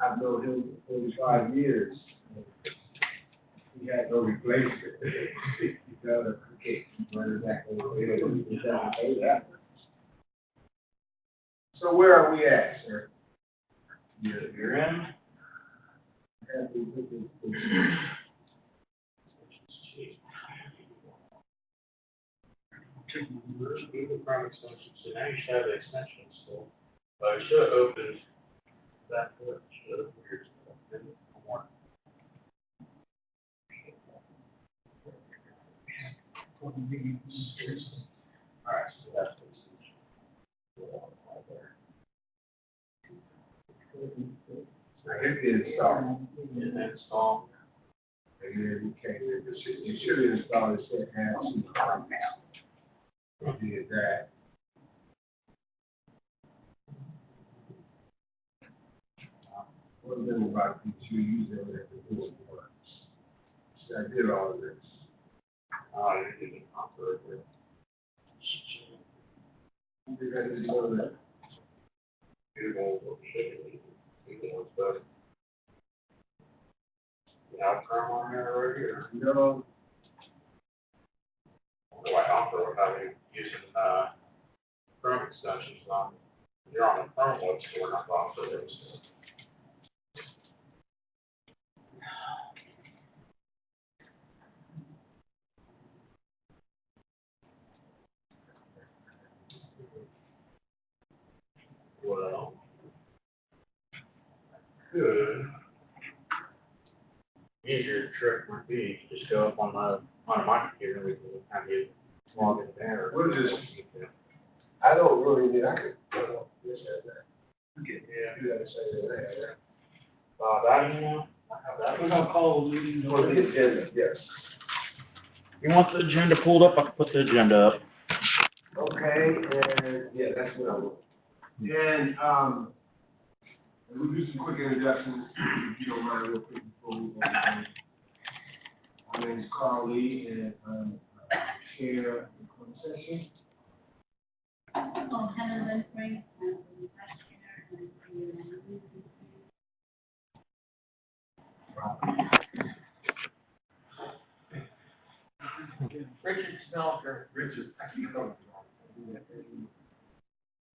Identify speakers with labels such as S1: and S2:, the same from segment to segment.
S1: I've known him for 45 years. He had no replacement. He's got a cricket running back over there. So where are we at, sir?
S2: You're in. People from extensions, so now you should have the extension still. But it should have opened that port, should have weird stuff. Didn't more. Alright, so that's the extension.
S1: I hit the install.
S2: And then install.
S1: And then you should have installed it, said have some now. We did that. One thing about these, you use them as the door works. So I did all of this.
S2: Oh, you didn't offer it.
S1: You did that as well, that.
S2: Beautiful. Beautiful stuff. You have Chrome on there already, or?
S1: No.
S2: Why offer without you using Chrome extensions on? You're on the Chrome web store, not offer those. Well, good. Easier trick might be just go up on my computer and we can have you log in there.
S1: We'll just, I don't really need, I could, this and that.
S2: Yeah.
S1: Do that the same way.
S2: That email? I have that.
S3: We're gonna call a meeting.
S1: For the agenda, yes.
S2: You want the agenda pulled up? I can put the agenda up.
S1: Okay, and, yeah, that's what I want. And, we'll do some quick introductions, if you don't mind, real quick before we go on. My name is Carl Lee, and I'm chair of the closed session.
S4: Oh, Helen Winfrey,
S1: Richard Smelter. Richard, I keep going.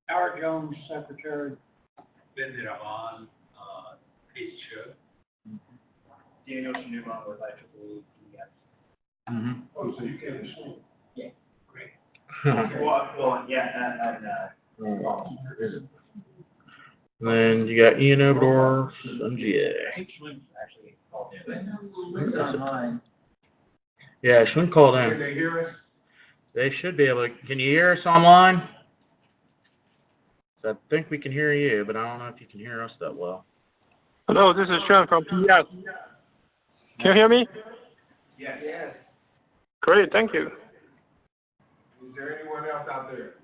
S3: Howard Jones, secretary.
S5: Ben Rahman, teacher. Daniel Newman with IEEE.
S2: Mm-hmm.
S1: Oh, so you came to school?
S5: Yeah.
S1: Okay.
S5: Well, yeah,
S2: Then you got Ian Oberdorf and GA.
S5: I think Schwinn actually called in.
S2: Yeah, Schwinn called
S1: Can
S2: in.
S1: they hear us?
S2: They should be able to. Can you hear us online? I think we can hear you, but I don't know if you can hear us that well.
S6: Hello, this is Sean from PS. Can you hear me?
S1: Yes.
S6: Great, thank you.
S1: Is there anyone else out there?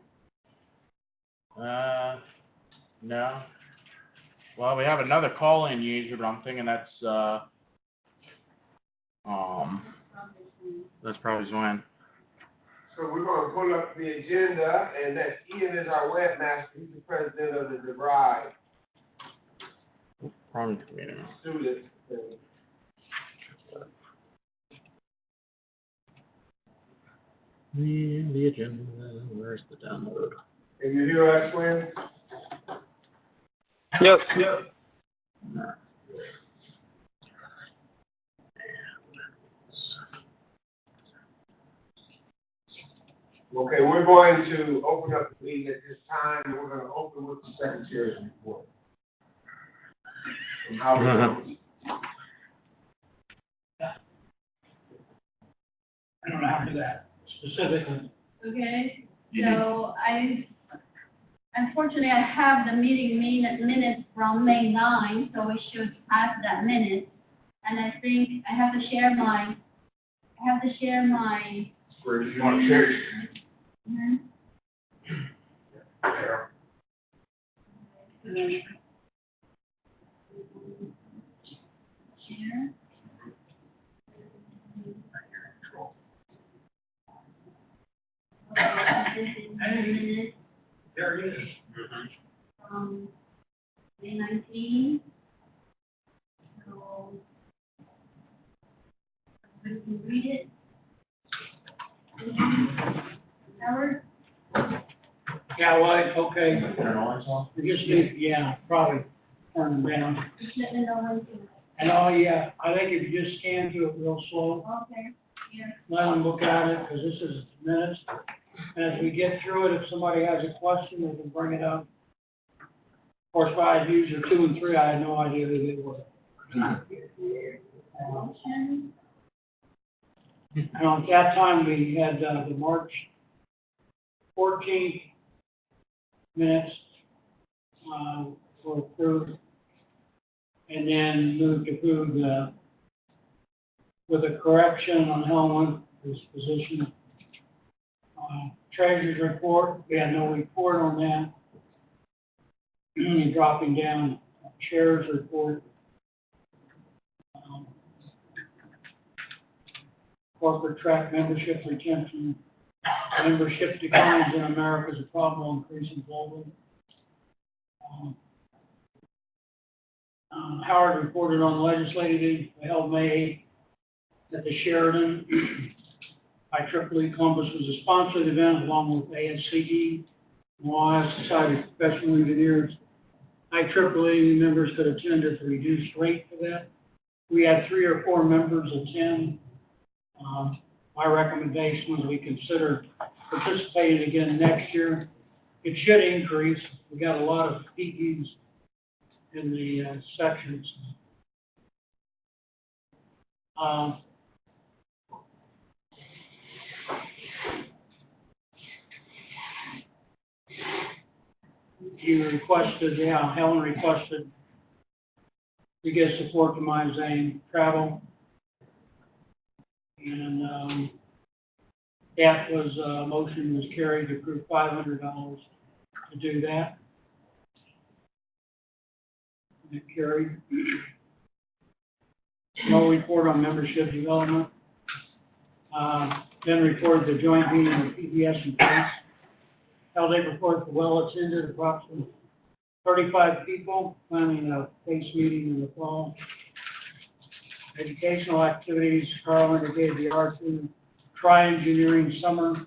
S2: No. Well, we have another call-in user, but I'm thinking that's probably Zwan.
S1: So we're gonna pull up the agenda, and that Ian is our webmaster, he's the president of the DeVry
S2: Wrong computer.
S1: student.
S2: The agenda. Where's the download?
S1: Can you hear us, Swin?
S6: Yes.
S1: Okay, we're going to open up the meeting at this time, and we're gonna open with the secretary's report. From Howard Jones.
S3: I don't know after that, specifically.
S4: okay, so unfortunately, I have the meeting minutes from May 9, so we should have that minute. And I think I have to share my.
S1: Where do you want to share?
S4: Mhm.
S1: There.
S4: Share. This is the minute
S5: There it is.
S4: from May 19. can read it. Howard?
S3: Yeah, well, okay,
S2: Turn on, so.
S3: we just need, yeah, probably turn them down.
S4: Just let me know when to.
S3: And oh, yeah, I think if you just scan through it real slow,
S4: Okay, yeah.
S3: let them look at it, because this is minutes. And as we get through it, if somebody has a question, they can bring it up. Of course, if I had user 2 and 3, I had no idea who they were.
S4: Motion.
S3: And at that time, we had, the March 14th minutes, were approved. And then moved to approve the, with a correction on Helen, his position. Treasurer's report, we had no report on that. Dropping down, chair's report. Corporate track membership retention, membership declines in America is a problem increasing globally. Howard reported on legislative held May 8th at the Sheridan. IEEE Columbus was a sponsored event along with ASCE, Ohio Society of Professional Engineers. IEEE members could attend at the reduced rate for that. We had 3 or 4 members attend. My recommendation was we consider participating again next year. It should increase. We got a lot of PEs in the sections. You requested, yeah, Helen requested to get support to my Zane travel. And that was, motion was carried to approve $500 to do that. And it carried. No report on membership development. Then reported the joint meeting with PBS and police. Held April 4th, well attended, approximately 35 people, planning a PACE meeting in the fall. Educational activities, Carl indicated the R2 Tri-Engineering Summer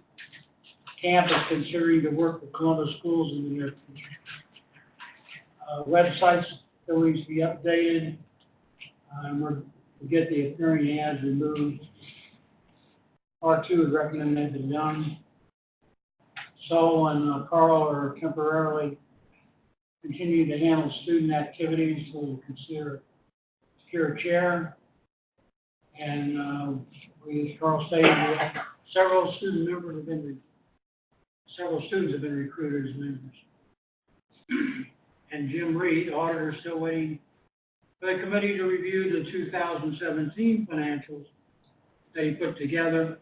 S3: Camp is considering to work with Columbus schools in the near future. Websites always be updated. We get the appearing ads removed. R2 would recommend they be done. So and Carl are temporarily continue to handle student activities, so we consider secure chair. And we, as Carl stated, several students have been recruited as members. And Jim Reed, auditor, still waiting for the committee to review the 2017 financials that he put together.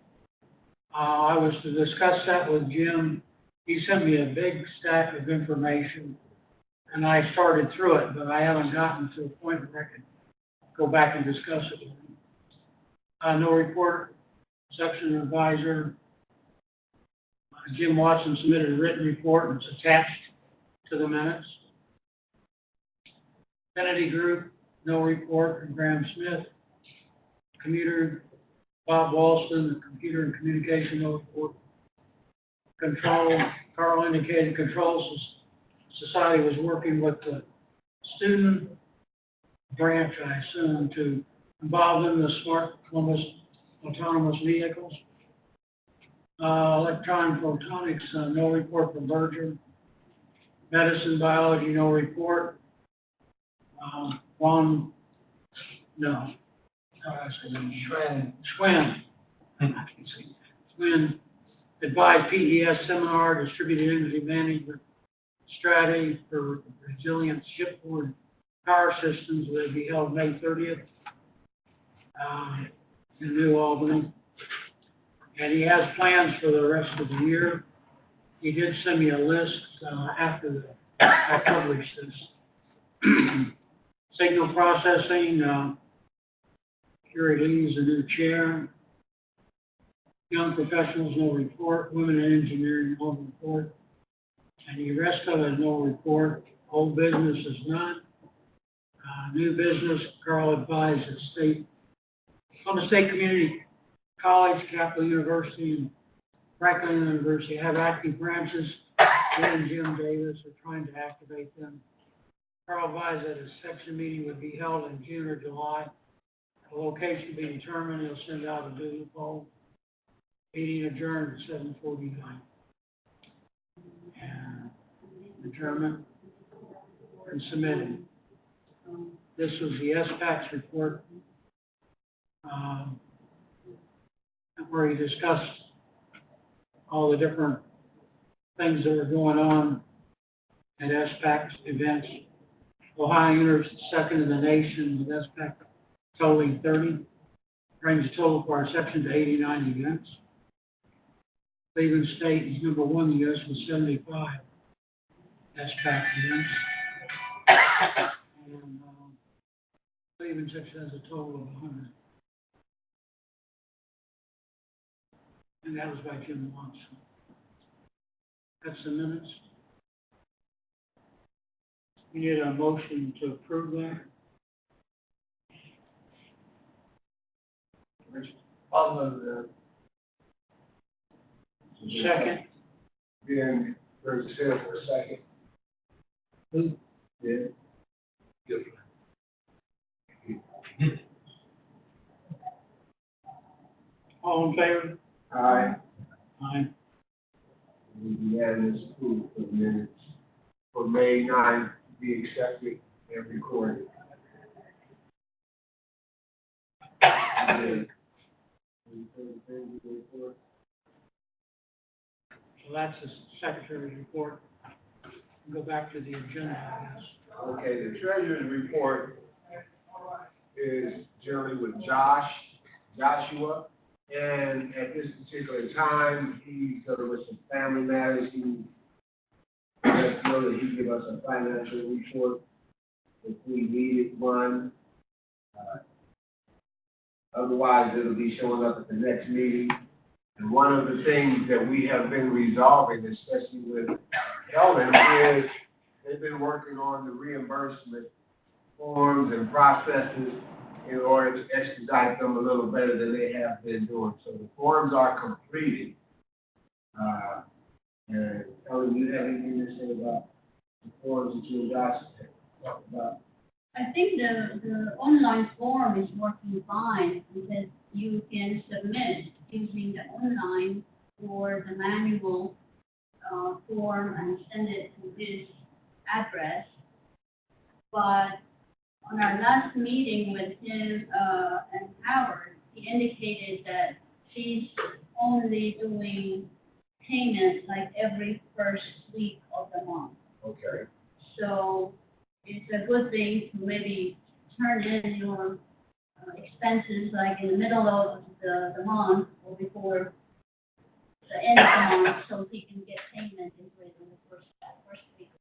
S3: I was to discuss that with Jim. He sent me a big stack of information, and I started through it, but I haven't gotten to a point where I could go back and discuss it with him. No report, section advisor. Jim Watson submitted a written report, and it's attached to the minutes. Kennedy Group, no report from Graham Smith. Commuter, Bob Walston, the Computer and Communication, no report. Control, Carl indicated Control Society was working with the student branch, I assume, to involve them in the smart Columbus autonomous vehicles. Electron photonics, no report from Berger. Medicine, biology, no report. Ron, no. Schwinn. Schwinn advised PES seminar, distributed energy management strategy for resilient shipboard power systems will be held May 30th in New Albany. And he has plans for the rest of the year. He did send me a list after I published this. Signal processing, Kerry Lee's the new chair. Young professionals, no report. Women in engineering, no report. And the rest of it, no report. Old business is none. New business, Carl advised that Columbus State Community College, Capital University, and Franklin University have active branches. He and Jim Davis are trying to activate them. Carl advised that a section meeting would be held in June or July. The location to be determined. He'll send out a Google poll. Meeting adjourned at 7:49. And determined and submitted. This was the SPAC's report, where he discussed all the different things that were going on at SPAC's events. Ohio enters second in the nation with SPAC totaling 30, brings the total for our section to 89 events. Cleveland State is number 1 in the U.S. with 75 SPAC events. And Cleveland section has a total of 100. And that was by Jim Watson. That's the minutes. We need a motion to approve that.
S5: I'll move that.
S3: Second.
S1: Then, there's a sale for a second.
S3: Who?
S1: Yeah.
S3: All in favor?
S1: Aye.
S3: Aye.
S1: Unanimous approval for the minutes for May 9th to be accepted and recorded.
S3: So that's the secretary's report. Go back to the agenda, I guess.
S1: Okay, the treasurer's report is generally with Joshua, and at this particular time, he's dealing with some family matters. He let us know that he give us a financial report if we needed one. Otherwise, it'll be showing up at the next meeting. And one of the things that we have been resolving, especially with Ellen, is they've been working on the reimbursement forms and processes in order to expedite them a little better than they have been doing. So the forms are completed. And Ellen, you have anything to say about the forms that you and Josh have talked about?
S4: I think the online form is working fine because you can submit using the online or the manual form and send it to this address. But on our last meeting with him and Howard, he indicated that she's only doing payments like every first week of the month.
S1: Okay.
S4: So it's a good thing to maybe turn in your expenses like in the middle of the month or before the end of the month, so he can get payment in the first week.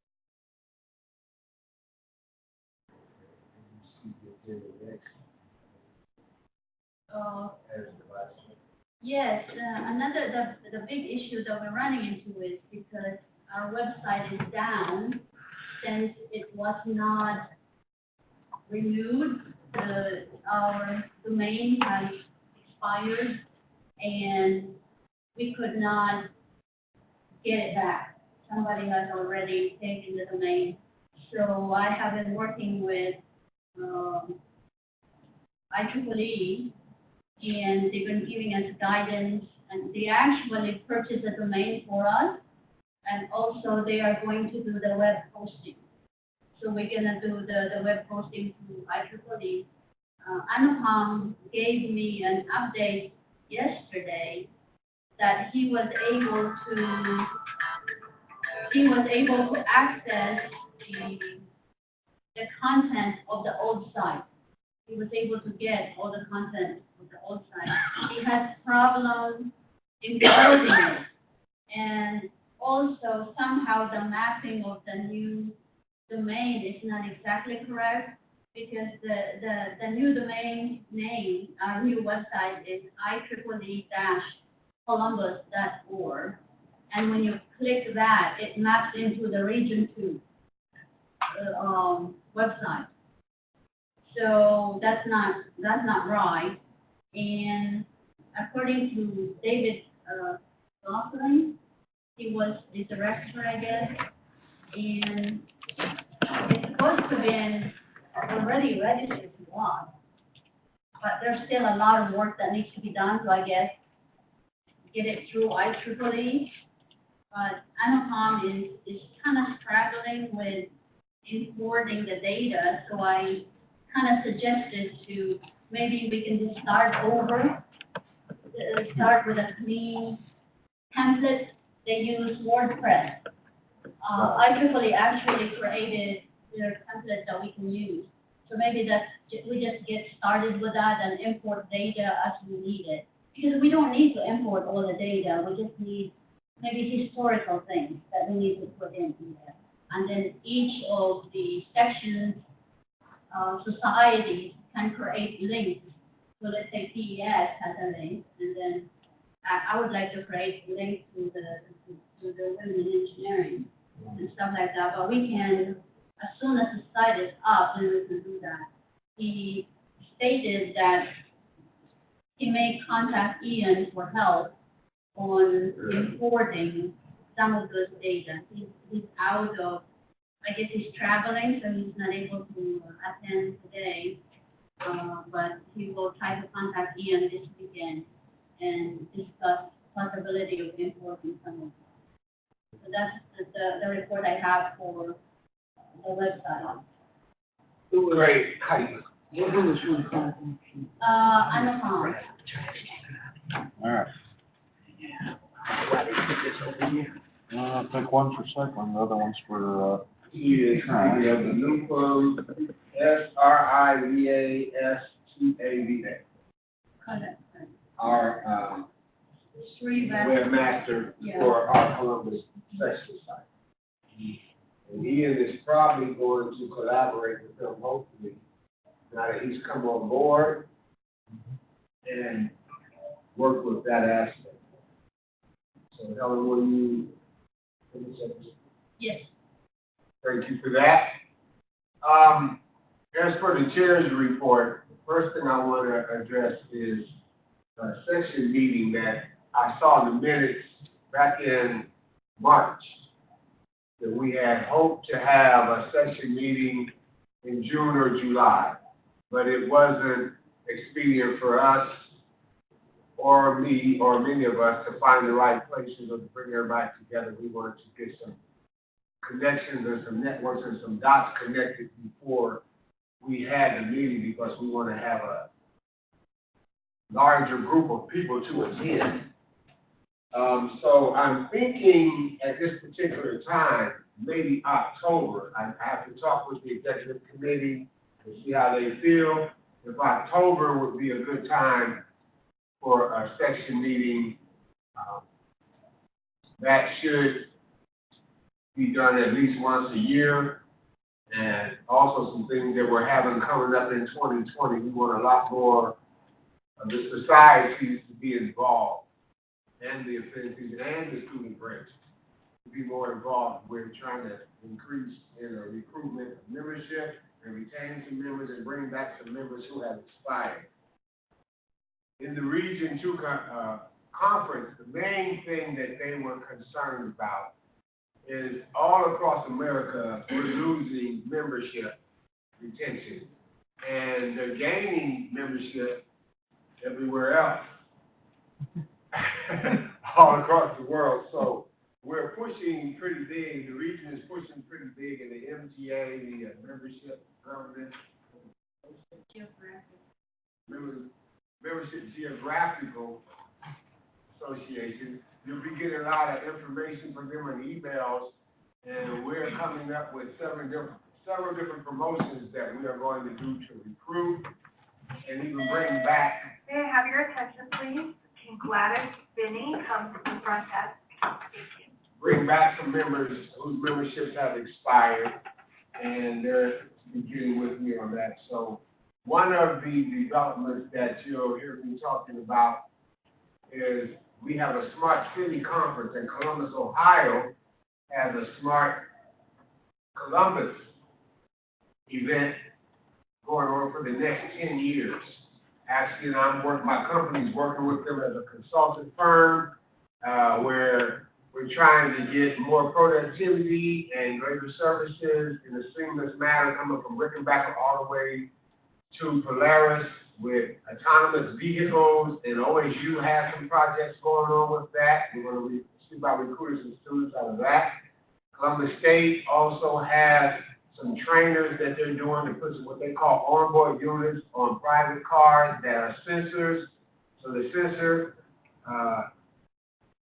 S4: Yes, the big issue that we're running into is because our website is down since it was not renewed. Our domain has expired and we could not get it back. Somebody has already taken the domain. So I have been working with IEEE, and they've been giving us guidance, and they actually purchased the domain for us, and also they are going to do the web hosting. So we're gonna do the web hosting through IEEE. Anupam gave me an update yesterday that he was able to access the content of the old site. He was able to get all the content of the old site. He has problems encoding it, and also somehow the mapping of the new domain is not exactly correct, because the new domain name, our new website is IEEE-Columbus.org, and when you click that, it maps into the Region 2 website. So that's not right, and according to David, Gosling, he was the director, I guess, and it's supposed to be already registered to law. But there's still a lot of work that needs to be done, so I guess get it through IEEE. But ExCom is kind of struggling with importing the data, so I kind of suggested to maybe we can just start over, start with a clean template. They use WordPress. IEEE actually created their template that we can use. So maybe we just get started with that and import data as we need it. Because we don't need to import all the data, we just need maybe historical things that we need to put in there. And then each of the sections, societies can create links. So let's say PES has a link, and then I would like to create a link to the women in engineering and stuff like that. But we can, as soon as the site is up, then we can do that. He stated that he may contact Ian for help on importing some of those data. He's out of, I guess he's traveling, so he's not able to attend today. But he will try to contact Ian this weekend and discuss possibility of importing some of them. So that's the report I have for the website.
S1: Great. How do you?
S3: Who was your contact?
S4: ExCom.
S7: All right. Take one for cycling, the other one's for,
S1: Yes, we have the new firm, SRIVASTAVA.
S4: Correct.
S1: Our,
S4: Three
S1: webmaster
S4: Yeah.
S1: for our Columbus section site. And Ian is probably going to collaborate with them, hopefully, now that he's come on board and work with that aspect. So Helen, will you finish up?
S4: Yes.
S1: Thank you for that. As for the chair's report, the first thing I want to address is a section meeting that I saw in the minutes back in March, that we had hoped to have a section meeting in June or July, but it wasn't expedient for us or me or many of us to find the right places or to bring everybody together. We wanted to get some connections and some networks and some dots connected before we had the meeting, because we want to have a larger group of people to attend. So I'm thinking at this particular time, maybe October, I have to talk with the executive committee to see how they feel. If October would be a good time for a section meeting, that should be done at least once a year. And also some things that we're having coming up in 2020, we want a lot more of the societies to be involved, and the affinities and the student branch to be more involved. We're trying to increase in the recruitment of membership and retain some members and bring back some members who have expired. In the Region 2 conference, the main thing that they were concerned about is all across America, we're losing membership retention, and they're gaining membership everywhere else, all across the world. So we're pushing pretty big. The region is pushing pretty big in the MTA, the membership government, membership geographical association. You'll be getting a lot of information from them in emails, and we're coming up with several different promotions that we are going to do to recruit and even bring back.
S8: May I have your attention, please? Can Gladys Binney come to the front desk?
S1: Bring back some members whose memberships have expired, and they're getting with me on that. So one of the developments that you'll hear me talking about is we have a Smart City Conference, and Columbus, Ohio has a Smart Columbus event going on for the next 10 years. Actually, my company's working with them as a consultant firm, where we're trying to get more productivity and greater services in a seamless manner coming from Rickenbacker all the way to Polaris with autonomous vehicles, and OSU has some projects going on with that. We're going to see about recruiting some students out of that. Columbus State also has some trainers that they're doing to put what they call onboard units on private cars that are sensors. So the sensor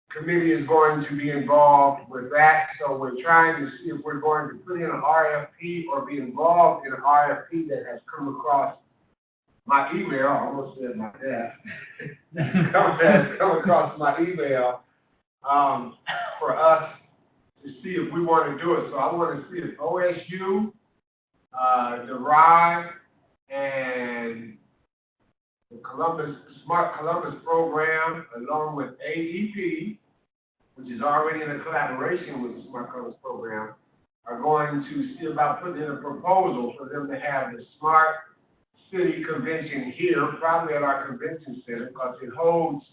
S1: committee is going to be involved with that. So we're trying to see if we're going to put in an RFP or be involved in an RFP that has come across my email, I almost said my desk, has come across my email for us to see if we want to do it. So I want to see if OSU, DeVry, and the Smart Columbus program, along with AEP, which is already in a collaboration with the Smart Columbus program, are going to see about putting in a proposal for them to have the Smart City Convention here, probably at our convention center, because it holds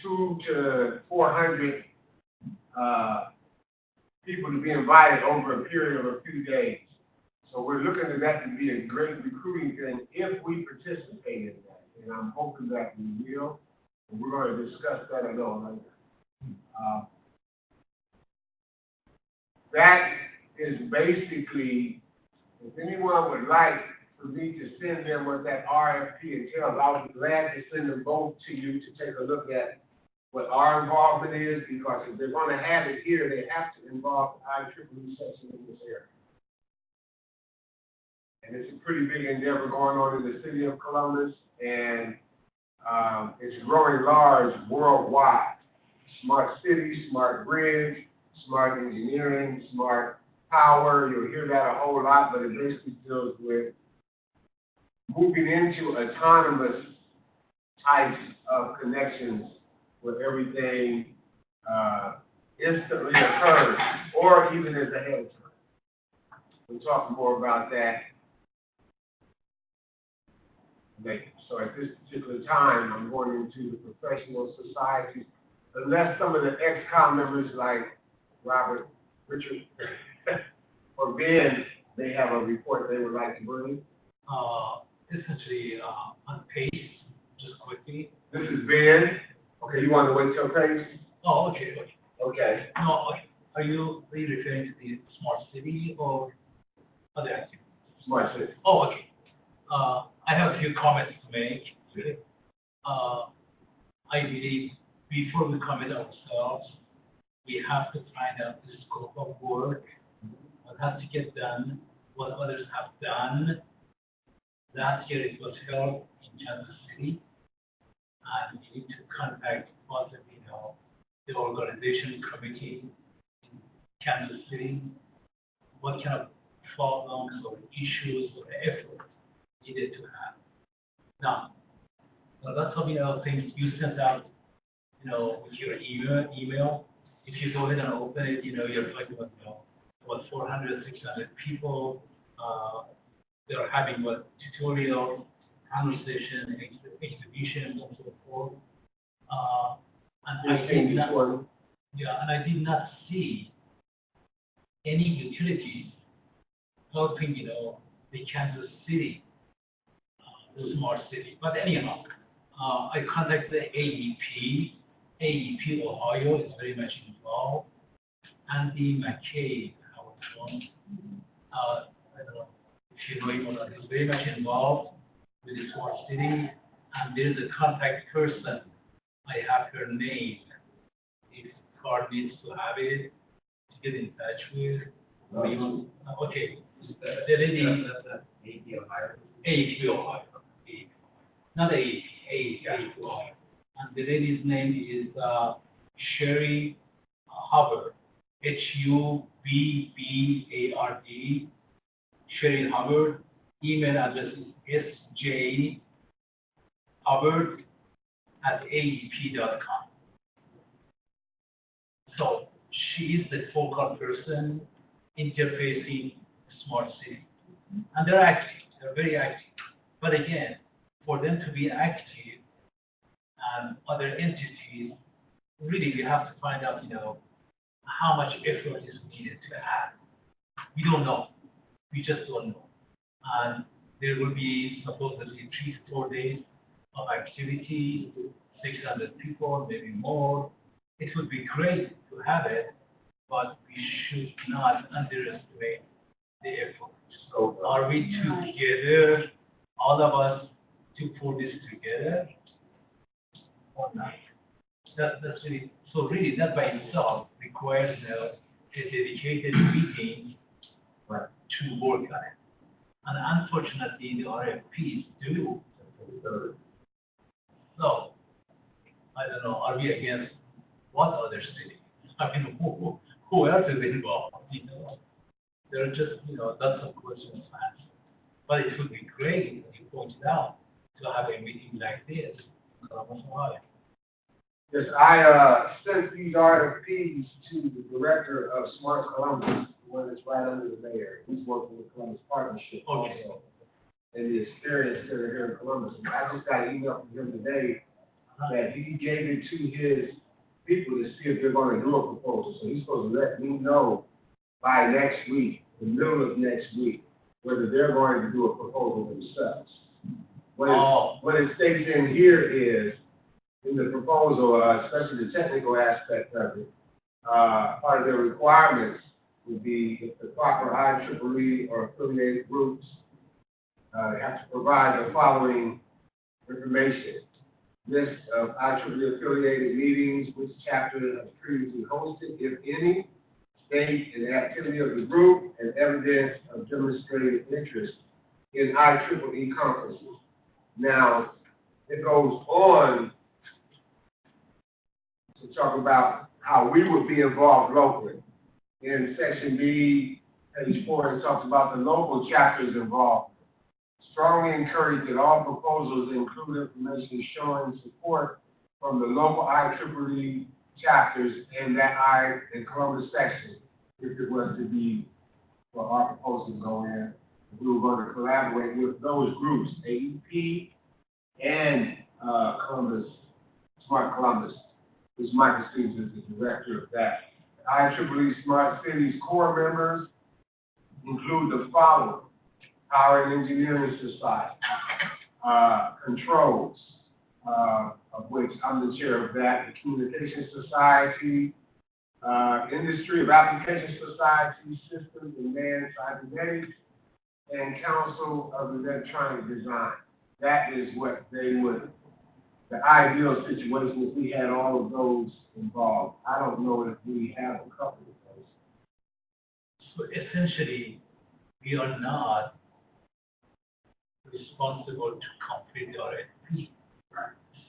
S1: 200 to 400 people to be invited over a period of a few days. So we're looking at that to be a great recruiting thing if we participate in that. And I'm hoping that we will. And we're going to discuss that a little later. That is basically, if anyone would like for me to send them what that RFP entails, I would be glad to send them both to you to take a look at what our involvement is, because if they're going to have it here, they have to involve the IEEE section in this area. And it's a pretty big endeavor going on in the city of Columbus, and it's growing large worldwide. Smart city, smart grid, smart engineering, smart power, you'll hear that a whole lot, but it basically deals with moving into autonomous types of connections where everything instantly occurs, or even is ahead of time. We'll talk more about that later. So at this particular time, I'm going into the professional societies, unless some of the ExCom members like Robert, Richard, or Ben, they have a report they would like to bring.
S5: Essentially, on pace, just quickly.
S1: This is Ben. Okay, you want to wait till page?
S5: Oh, okay.
S1: Okay.
S5: No, okay. Are you referring to the smart city or other activities?
S1: Smart city.
S5: Oh, okay. I have a few comments to make. I believe before we commit ourselves, we have to find out the scope of work, what has to get done, what others have done. Last year it was held in Kansas City, and we need to contact possibly, the organization committee in Kansas City, what kind of problems or issues or effort needed to have. Now, that's something else things you sent out, with your email. If you go ahead and open it, you're talking about 400, 600 people. They're having tutorial, conversation, exhibitions, and so forth. And I did not see any utilities helping, the Kansas City, the smart city. But anyhow, I contacted AEP. AEP Ohio is very much involved. Andy McCabe, I don't know if you know him or not, is very much involved with the smart city. And there is a contact person. I have her name. If Carl needs to have it, to get in touch with. Okay. The lady. AEP Ohio. Not AEP. AEP Ohio. And the lady's name is Sherry Hubbard. Hubbard. Sherry Hubbard. Email address is sjhubbard@aep.com. So she is the focal person interfacing smart city. And they're active, they're very active. But again, for them to be active and other entities, really we have to find out, how much effort is needed to add. We don't know. We just don't know. And there will be supposedly 3-4 days of activity, 600 people, maybe more. It would be great to have it, but we should not underestimate the effort. So are we together, all of us, to put this together or not? That's really, so really that by itself requires a dedicated meeting to work on it. And unfortunately, the RFPs do. So, I don't know, are we against what other city? I mean, who else is involved? There are just, lots of questions asked. But it would be great, as you pointed out, to have a meeting like this in Columbus, Ohio.
S1: Yes, I sent these RFPs to the director of Smart Columbus, the one that's right under the mayor. He's working with Columbus Partnership also, and the experience that are here in Columbus. And I just got an email from him today that he gave it to his people to see if they're going to do a proposal. So he's supposed to let me know by next week, the middle of next week, whether they're going to do a proposal themselves. What it states in here is, in the proposal, especially the technical aspect of it, part of their requirements would be if the proper IEEE or affiliated groups have to provide the following information: list of IEEE affiliated meetings, which chapter has previously hosted, if any, state and activity of the group, and evidence of demonstrated interest in IEEE conferences. Now, it goes on to talk about how we would be involved locally. In section B, page 4, it talks about the local chapters involved. Strongly encourage that all proposals include information showing support from the local IEEE chapters in Columbus section, if it was to be for our proposal to go in. We were going to collaborate with those groups, AEP and Columbus, Smart Columbus. This Michael Stevens is the director of that. IEEE Smart Cities core members include the following: Power and Engineering Society, Controls, of which I'm the chair of that, the Communications Society, Industry of Application Society, Systems and Man Cybernetics, and Council of Electronic Design. That is what they would, the ideal situation if we had all of those involved. I don't know if we have a couple of those.
S5: So essentially, we are not responsible to complete the RFP.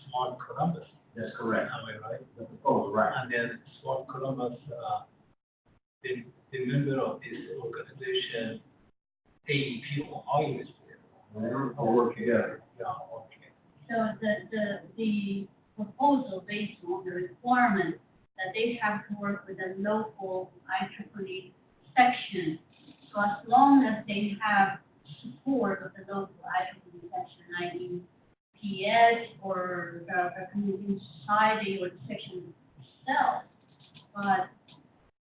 S5: Smart Columbus.
S1: That's correct.
S5: Am I right?
S1: The proposal, right.
S5: And then Smart Columbus, the member of this organization, AEP Ohio is there.
S1: We'll work together.
S5: Yeah, okay.
S4: So the proposal based on the requirement that they have to work with a local IEEE section. So as long as they have support of the local IEEE section, i.e. PS or a community society or the section itself. But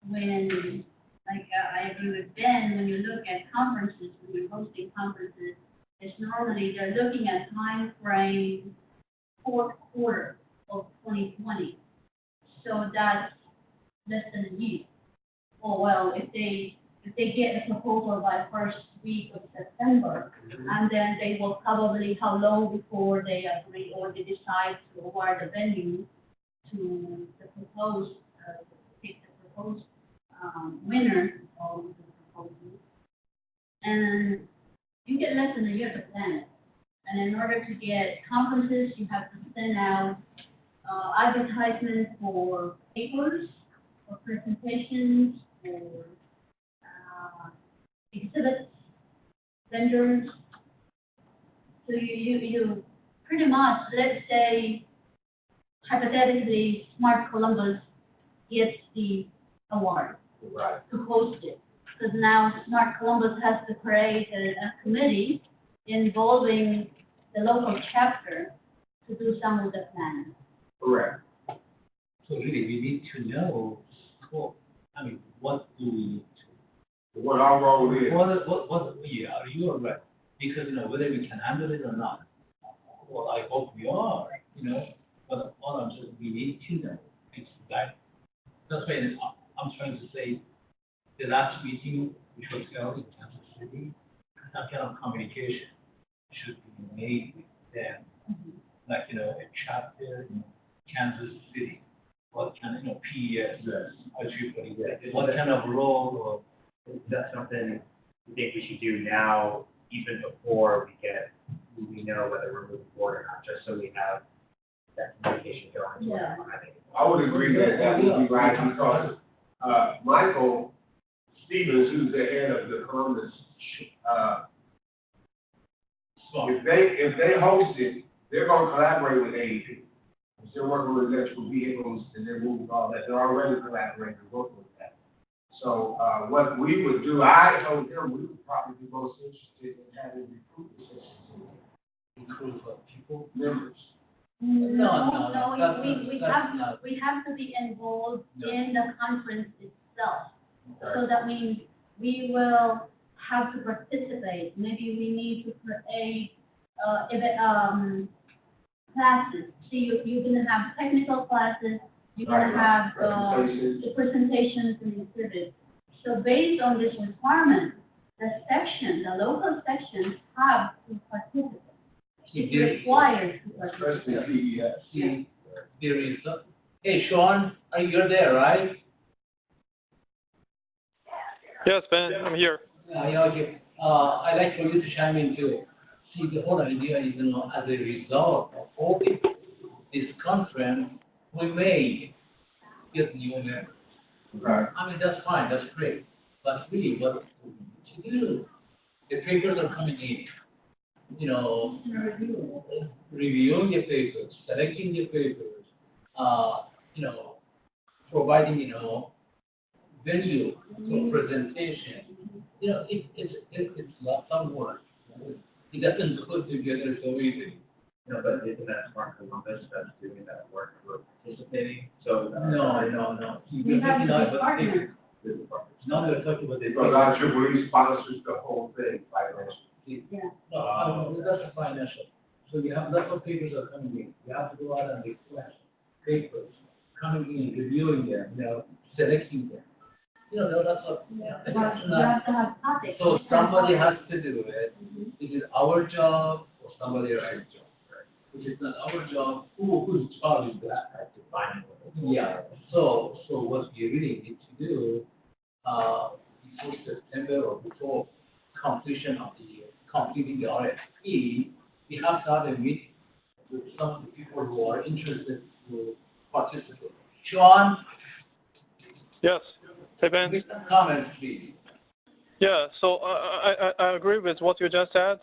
S4: when, I agree with Ben, when you look at conferences, when you're hosting conferences, it's normally they're looking at time frame fourth quarter of 2020. So that's less than a year. Oh, well, if they get a proposal by first week of September, and then they will probably, how long before they agree or they decide to award the venue to the proposed, pick the proposed winner of the proposal. And you get less than a year to plan it. And in order to get conferences, you have to send out advertisements for papers, for presentations, for exhibits, vendors. So you pretty much, let's say, hypothetically, Smart Columbus gets the award to host it. Because now Smart Columbus has to create a committee involving the local chapter to do some of the planning.
S1: Correct.
S5: So really, we need to know, what do we need to?
S1: What our role is.
S5: Are you all right? Because, whether we can handle it or not. Well, I hope we are, but all I'm saying, we need to know. It's like, that's why I'm trying to say, the last meeting, which was held in Kansas City, that kind of communication should be made with them. Like, a chapter in Kansas City, what kind of, PES, what kind of role, or
S9: Is that something you think we should do now, even before we know whether we're moving forward or not, just so we have that communication going?
S4: Yeah.
S1: I would agree that would be right, because, Michael Stevens, who's the head of the Columbus, if they host it, they're gonna collaborate with AEP. They're working with electrical vehicles and they're moving all that, they're already collaborating and working with that. So, what we would do, I told him we would probably be most interested in having recruitment sessions.
S5: include people?
S1: Members.
S5: No,
S4: We have to be involved
S5: No.
S4: in the conference itself.
S1: Okay.
S4: So that means we will have to participate. Maybe we need to create, classes. So you're gonna have technical classes, you're gonna have, the presentations and exhibits. So based on this requirement, the local sections have to participate. It's required to participate.
S1: Especially PES.
S5: See, there is, hey, Sean, you're there, right?
S6: Yes, Ben, I'm here.
S5: Yeah, okay. I'd like for you to chime in too. See, the whole idea is, as a result of all this conference, we may get new members.
S1: Right.
S5: That's fine, that's great. But really, what we need to do, the papers are coming in, reviewing the papers, selecting the papers, providing, venue for presentation. It's lots of work. It doesn't go together so easy.
S9: But isn't that Smart Columbus that's doing that work, we're participating, so.
S5: No.
S4: We have to be partners.
S5: Now they're talking about the.
S1: Because our Jubilee sponsors the whole thing, financially.
S4: Yeah.
S5: No, that's a financial. So we have lots of papers are coming in. We have to go out and request papers, coming in, reviewing them, selecting them. That's what.
S4: You have to have topics.
S5: So somebody has to do it. It is our job or somebody else's job. If it's not our job, whose job is that?
S9: To find it.
S5: Yeah. So what we really need to do, before September or before completing the RFP, we have to have a meeting with some of the people who are interested to participate. Sean,
S6: Yes. Hey, Ben.
S5: comments, please.
S6: Yeah, so I agree with what you just said.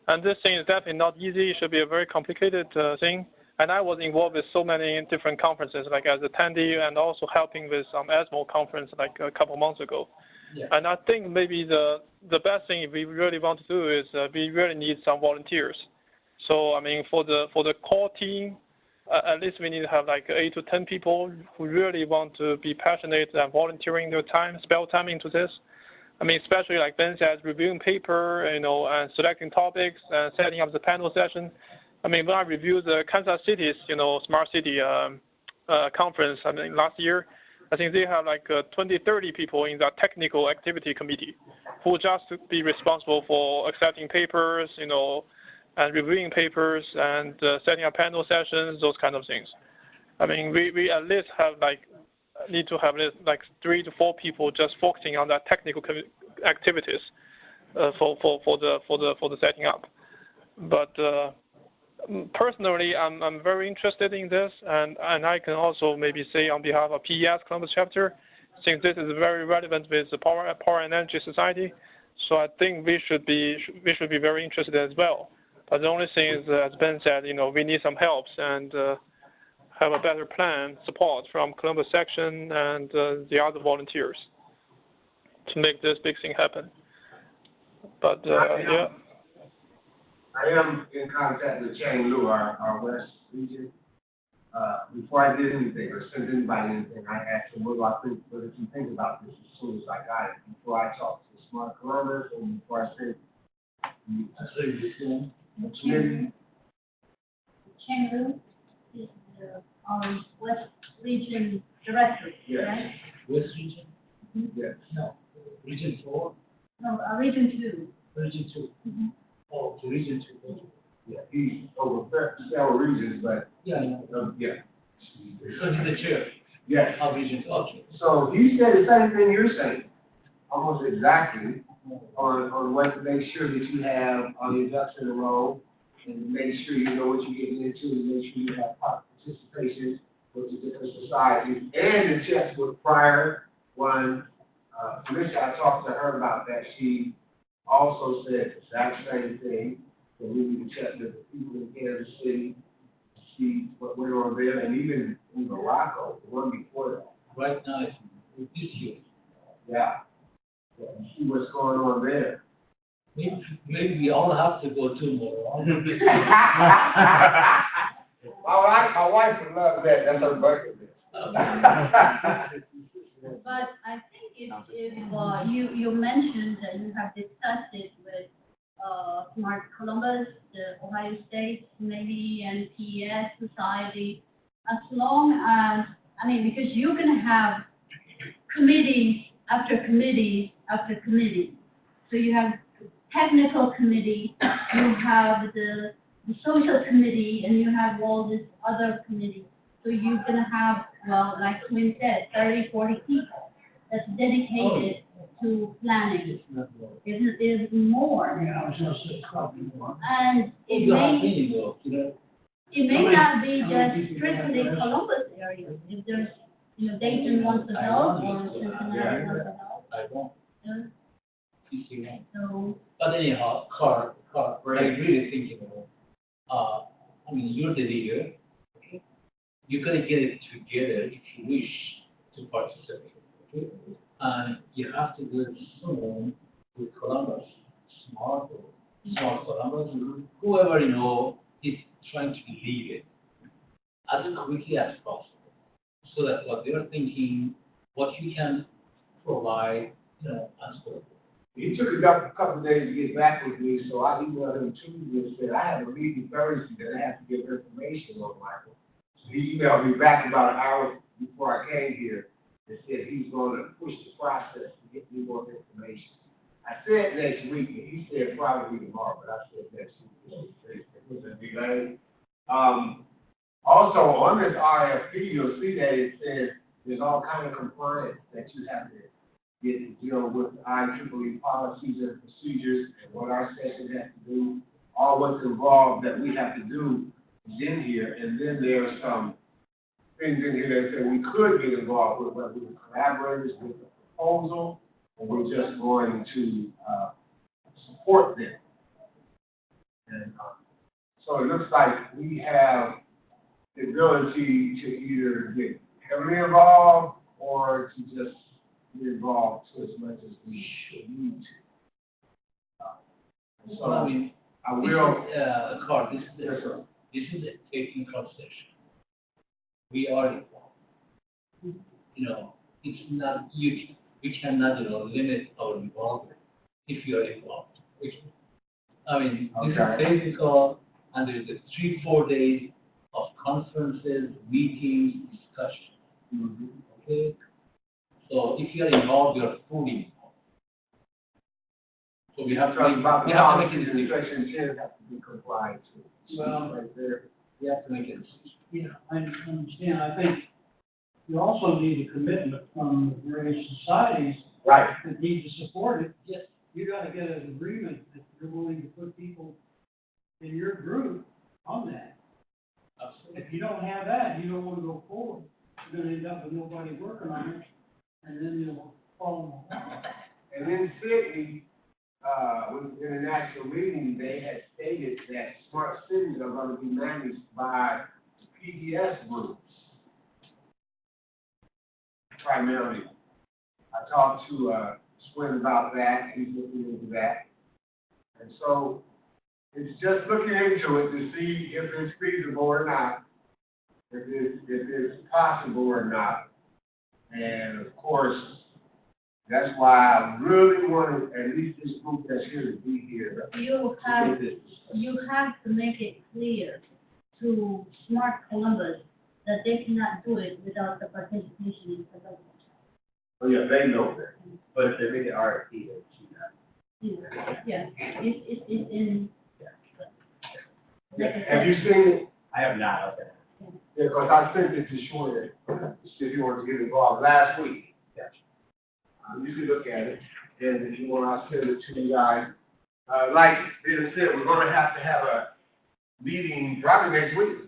S6: And this thing is definitely not easy. It should be a very complicated thing. And I was involved with so many different conferences, like as attendee and also helping with some ESMO conference like a couple months ago.
S5: Yeah.
S6: And I think maybe the best thing if we really want to do is we really need some volunteers. So for the core team, at least we need to have like 8 to 10 people who really want to be passionate and volunteering their time, spare time into this. Especially like Ben said, reviewing paper, and selecting topics and setting up the panel session. When I reviewed the Kansas City's, Smart City conference, last year, I think they have like 20, 30 people in that technical activity committee who just be responsible for accepting papers, and reviewing papers and setting up panel sessions, those kind of things. We at least need to have like 3 to 4 people just focusing on that technical activities for the setting up. But personally, I'm very interested in this, and I can also maybe say on behalf of PES Columbus chapter, since this is very relevant with the Power and Energy Society, so I think we should be very interested as well. But the only thing is, as Ben said, we need some help and have a better plan, support from Columbus section and the other volunteers to make this big thing happen. But yeah.
S1: I I am in contact with Chang Lu, our West region. Before I did anything or sent anybody anything, I asked him, what did you think about this as soon as I got it? Before I talked to Smart Columbus and before I sent committee.
S4: Cheng Lu is the, West Region Director,
S1: Yes.
S4: right?
S5: West region?
S1: Yes.
S5: No. Region 4?
S4: No, Region Two.
S5: Region 2?
S4: Mm-hmm.
S5: Oh, the region 2.
S1: Yeah, he's over several regions, but,
S5: Yeah, yeah.
S1: yeah.
S5: So he's the chair
S1: Yes.
S5: of region 2. Okay.
S1: So he said the same thing you're saying, almost exactly, on what to make sure that you have all your ducks in a row, and to make sure you know what you're getting into, and make sure you have participation with the different societies, and to check with prior one. Commissioner, I talked to her about that. She also said the exact same thing, that we need to check with the people in Kansas City, see what went on there, and even in Morocco, the one before that.
S5: Right now it's this year.
S1: Yeah. Yeah, and see what's going on there.
S5: Maybe we all have to go tomorrow.
S1: My wife would love that. That's her bucket list.
S4: But I think if you mentioned that you have discussed it with, Smart Columbus, the Ohio State, maybe, and PES Society, as long as, because you're gonna have committees after committees after committee. So you have technical committee, you have the social committee, and you have all this other committee. So you're gonna have, well, like Quinn said, 30, 40 people that's dedicated to planning. Is more.
S3: Yeah, I was gonna say probably more.
S4: And it may not be just strictly Columbus area. If there's, Dayton wants to help or Cincinnati wants to help.
S5: I won't.
S4: Yeah. So,
S5: But anyhow, Carl, I really think, you're the leader. Okay? You gotta get it together if you wish to participate. Okay? And you have to do it soon with Columbus, Smart Columbus, whoever is trying to lead it as quickly as possible, so that what they're thinking, what you can provide, as well.
S1: He took a couple of days to get back with me, so I emailed him Tuesday and said, I have a meeting Thursday that I have to give information on, Michael. So he emailed me back about an hour before I came here and said he's going to push the process to get me more information. I said next week, and he said probably tomorrow, but I said next week. It was a delay. Also, on this RFP, you'll see that it says there's all kind of compliance that you have to get to deal with IEEE policies and procedures and what our session has to do, all what's involved that we have to do is in here. And then there are some things in here that say we could get involved with, whether we're collaborators with the proposal or we're just going to support them. And so it looks like we have the ability to either get heavily involved or to just get involved to as much as we should need to. So I will.
S5: Carl, this
S1: Yes, sir.
S5: is a technical session. We are involved. It's not we cannot limit our involvement if you are involved. This is technical, and there's 3-4 days of conferences, meetings, discussions.
S1: Mm-hmm.
S5: Okay? So if you are involved, you are fully involved. So we have to make a decision.
S1: Section 10 has to be complied to.
S3: Well,
S1: right there.
S5: We have to make a decision.
S3: Yeah, I understand. I think you also need a commitment from the various societies
S1: Right.
S3: that need to support it.
S5: Yes.
S3: You gotta get an agreement that you're willing to put people in your group on that.
S5: Absolutely.
S3: If you don't have that, you don't wanna go forward. You're gonna end up with nobody working on it, and then you'll fall in the hole.
S1: And in Sydney, with the international meeting, they had stated that smart cities are going to be managed by PDS groups, primarily. I talked to Swin about that, he's looking into that. And so It's just looking into it to see if it's feasible or not, if it's possible or not. And of course, that's why I really want to, at least this group that's here to be here.
S4: You have to make it clear to Smart Columbus that they cannot do it without the participation in the government.
S1: Oh, yeah, they know that.
S9: But if they make an RFP, they see that.
S4: Yeah, it's in.
S1: Have you seen it?
S9: I have not, okay.
S1: Yeah, because I sent it to Schwinn, if you want to get involved last week. You can look at it, and if you want, I'll send it to you guys. Like Ben said, we're gonna have a meeting probably next week.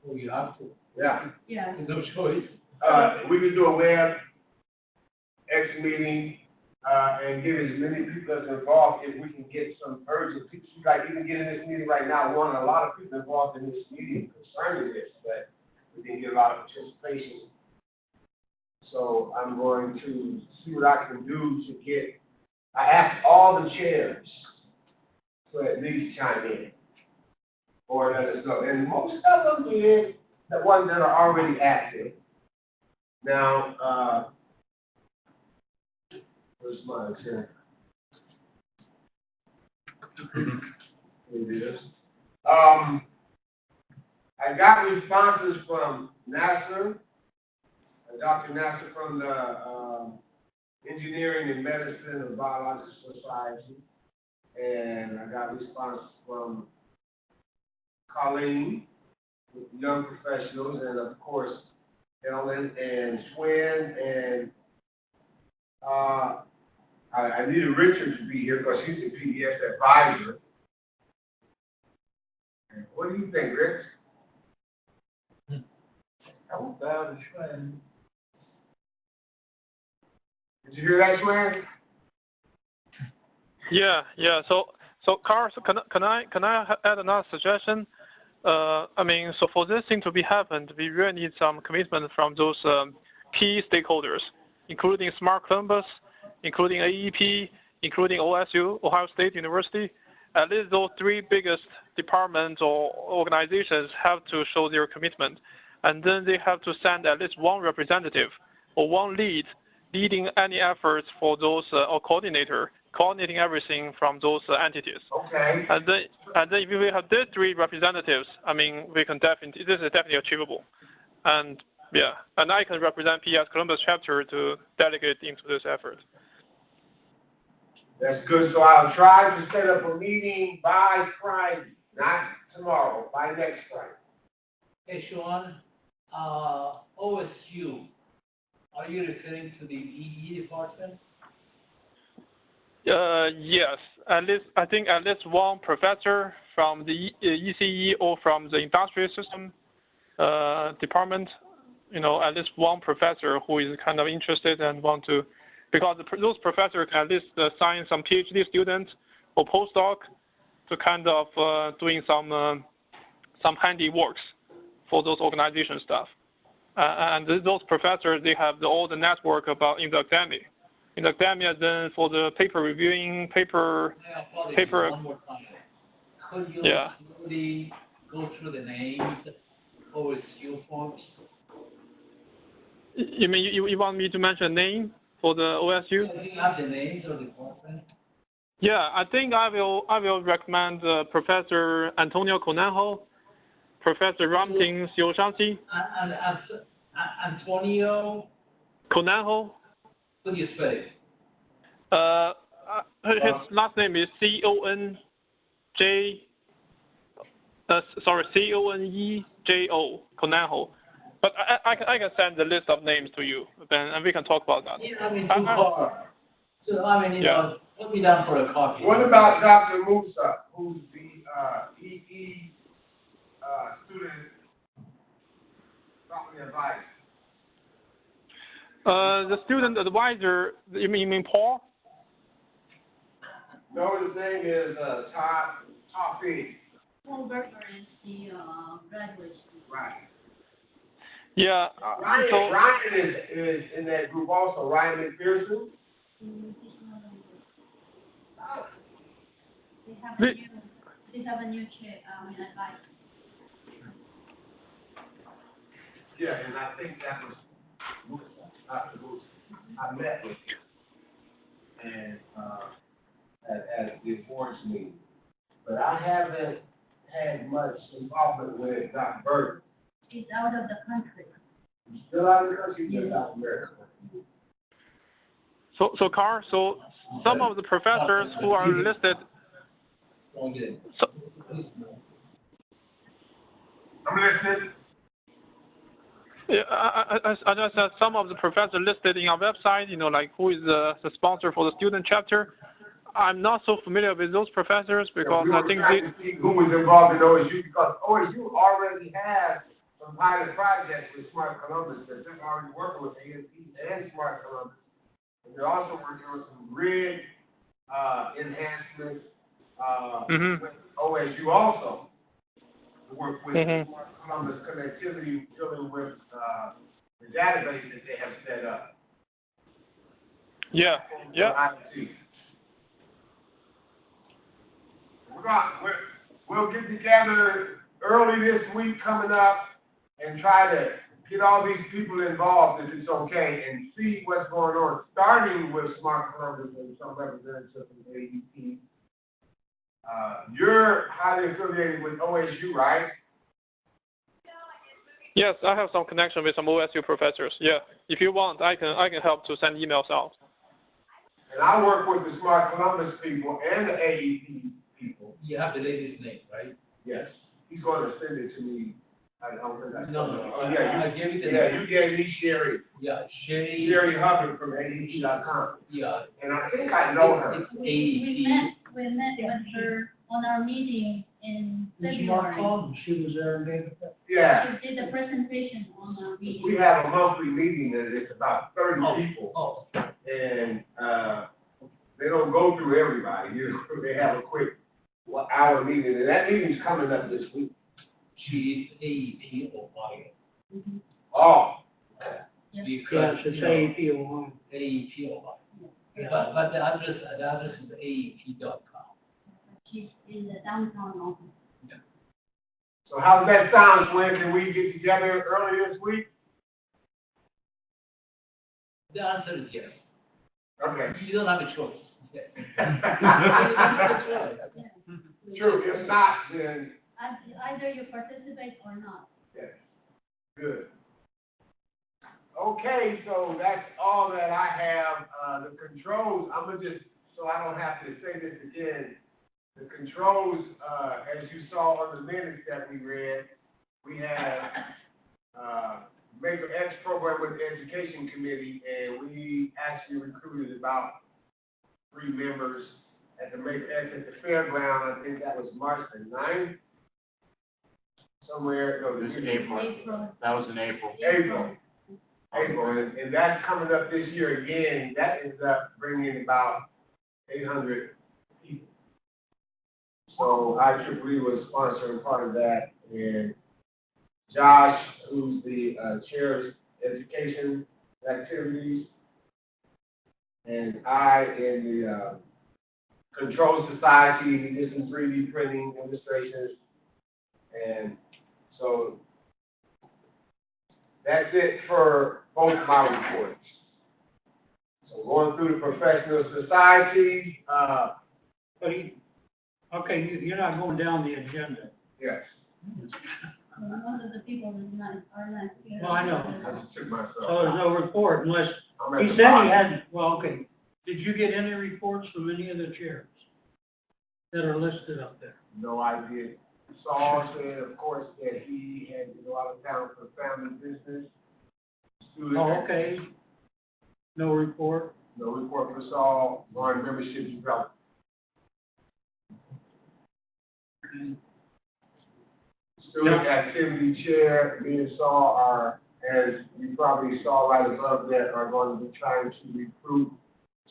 S5: Oh, you have to.
S1: Yeah.
S4: Yeah.
S5: There's no choice.
S1: We can do a web X meeting, and get as many people as involved if we can get some urgent people. Like even getting this meeting right now, we want a lot of people involved in this meeting concerning this, but we didn't get a lot of participation. So I'm going to see what I can do to get, I asked all the chairs to at least chime in or let us know. And most of them did, the ones that are already active. Now, where's mine here? Here it is. I got responses from NASA. Dr. Nasser from the Engineering and Medicine and Biological Society, and I got a response from Colleen, with young professionals, and of course, Ellen and Schwinn, and I needed Richard to be here because he's the PBS advisor. And what do you think, Rich?
S5: I won't bow to Schwinn.
S1: Did you hear that, Schwinn?
S6: Yeah. So Carl, can I add another suggestion? I mean, so for this thing to be happened, we really need some commitment from those key stakeholders, including Smart Columbus, including AEP, including OSU, Ohio State University. At least those three biggest departments or organizations have to show their commitment, and then they have to send at least one representative or one leading any efforts for those or coordinating everything from those entities.
S1: Okay.
S6: And then if we have these three representatives, I mean, this is definitely achievable. And yeah, and I can represent PS Columbus chapter to delegate into this effort.
S1: That's good. So I'll try to set up a meeting by Friday, not tomorrow, by next Friday.
S5: Hey, Sean, OSU, are you referring to the EE department?
S6: Yes, I think at least one professor from the ECE or from the industrial system department, at least one professor who is kind of interested and want to, because those professors can at least assign some PhD students or postdoc to kind of doing some handy works for those organization stuff. And those professors, they have all the network in the academy. In academia, then for the paper reviewing, paper.
S5: One more time. Could you slowly go through the names OSU folks?
S6: You mean you want me to mention a name for the OSU?
S5: Do you have the names of the department?
S6: Yeah, I think I will recommend Professor Antonio Conejo, Professor Ramting Xiushanxi.
S5: And Antonio
S6: Conejo.
S5: How do you spell it?
S6: His last name is Conejo, Conejo. But I can send the list of names to you, Ben, and we can talk about that.
S5: Yeah, I mean, too far. So, I mean, put me down for a coffee.
S1: What about Dr. Musa, who's the EE student faculty advisor?
S6: The student advisor, you mean Paul?
S1: No, his name is Toffee.
S4: Paul Berger is the graduate student.
S1: Right.
S6: Yeah.
S1: Ryan is in that group also. Ryan McPherson.
S4: They we have a new chair, advice.
S1: Yeah, and I think that was, I met with him and, at the board's meeting. But I haven't had much involvement with Dr. Burton.
S4: He's out of the country.
S1: He's still out of the country, he's in South America.
S6: So Carl, so some of the professors who are listed, so,
S1: I'm listening.
S6: yeah, I just said some of the professors listed in our website, like who is the sponsor for the student chapter. I'm not so familiar with those professors because I think
S1: trying to see who was involved in OSU, because OSU already has some pilot projects with Smart Columbus, that they're already working with ASP and Smart Columbus. And they're also working on some grid, enhancements, with OSU also. To work with Smart Columbus connectivity, dealing with, the database that they have set up.
S6: yeah.
S1: IoT. We'll get together early this week coming up and try to get all these people involved, if it's okay, and see what's going on, starting with Smart Columbus and some representatives from AEP. You're highly affiliated with OSU, right?
S6: Yes, I have some connection with some OSU professors. Yeah, if you want, I can help to send emails out.
S1: And I work with the Smart Columbus people and the AEP people.
S5: You have the lady's name, right?
S1: Yes. He's going to send it to me. I don't think I
S5: No.
S1: Oh, yeah,
S5: I gave you the.
S1: you gave me Sherry.
S5: Yeah, Sherry.
S1: Sherry Hubbard from AEP.com.
S5: Yeah.
S1: And I think I know her.
S5: It's
S4: We
S5: AEP.
S4: met with her on our meeting in
S3: Mark
S4: February.
S3: called, she was there and gave it.
S1: Yeah.
S4: She did a presentation on our meeting.
S1: We have a monthly meeting and it's about 30 people.
S5: Oh.
S1: And, they don't go through everybody. They have a quick hour meeting, and that meeting's coming up this week.
S5: She is AEP Ohio.
S1: Oh.
S3: Yeah,
S5: Because,
S3: it's AEP Ohio.
S5: AEP Ohio. But the address is AEP.com.
S4: She's in the downtown office.
S1: So how's that sound, Gwen? Can we get together early this week?
S5: The answer is yes.
S1: Okay.
S5: You don't have a choice. Yes.
S1: True, if not, then,
S4: Either you participate or not.
S1: yes, good. Okay, so that's all that I have. The controls, I'm gonna just, so I don't have to say this again. The controls, as you saw on the minutes that we read, we have, Maker X program with the Education Committee, and we actually recruited about 3 members at the Maker X at the fairground. I think that was March the 9th. Somewhere, no,
S7: This is April. That was in April.
S1: April, and that's coming up this year again. That ends up bringing about 800 people. So IEEE was sponsoring part of that, and Josh, who's the chair of education activities, and I in the Control Society, we did some 3D printing demonstrations, and so that's it for both my reports. So going through the professional society,
S3: You're not going down the agenda.
S1: yes,
S4: Most of the people are not here.
S3: Well, I know.
S1: I just took myself.
S3: So there's no report unless,
S1: I'm at
S3: he
S1: the
S3: said
S1: bottom.
S3: he had, well, okay. Did you get any reports from any of the chairs that are listed up there?
S1: No idea. Saul said, of course, that he had to go out of town for family business. Student-
S3: Oh, okay. No report?
S1: No report for Saul, on membership development. Student activity chair, me and Saul are, as you probably saw right above that, are going to be trying to recruit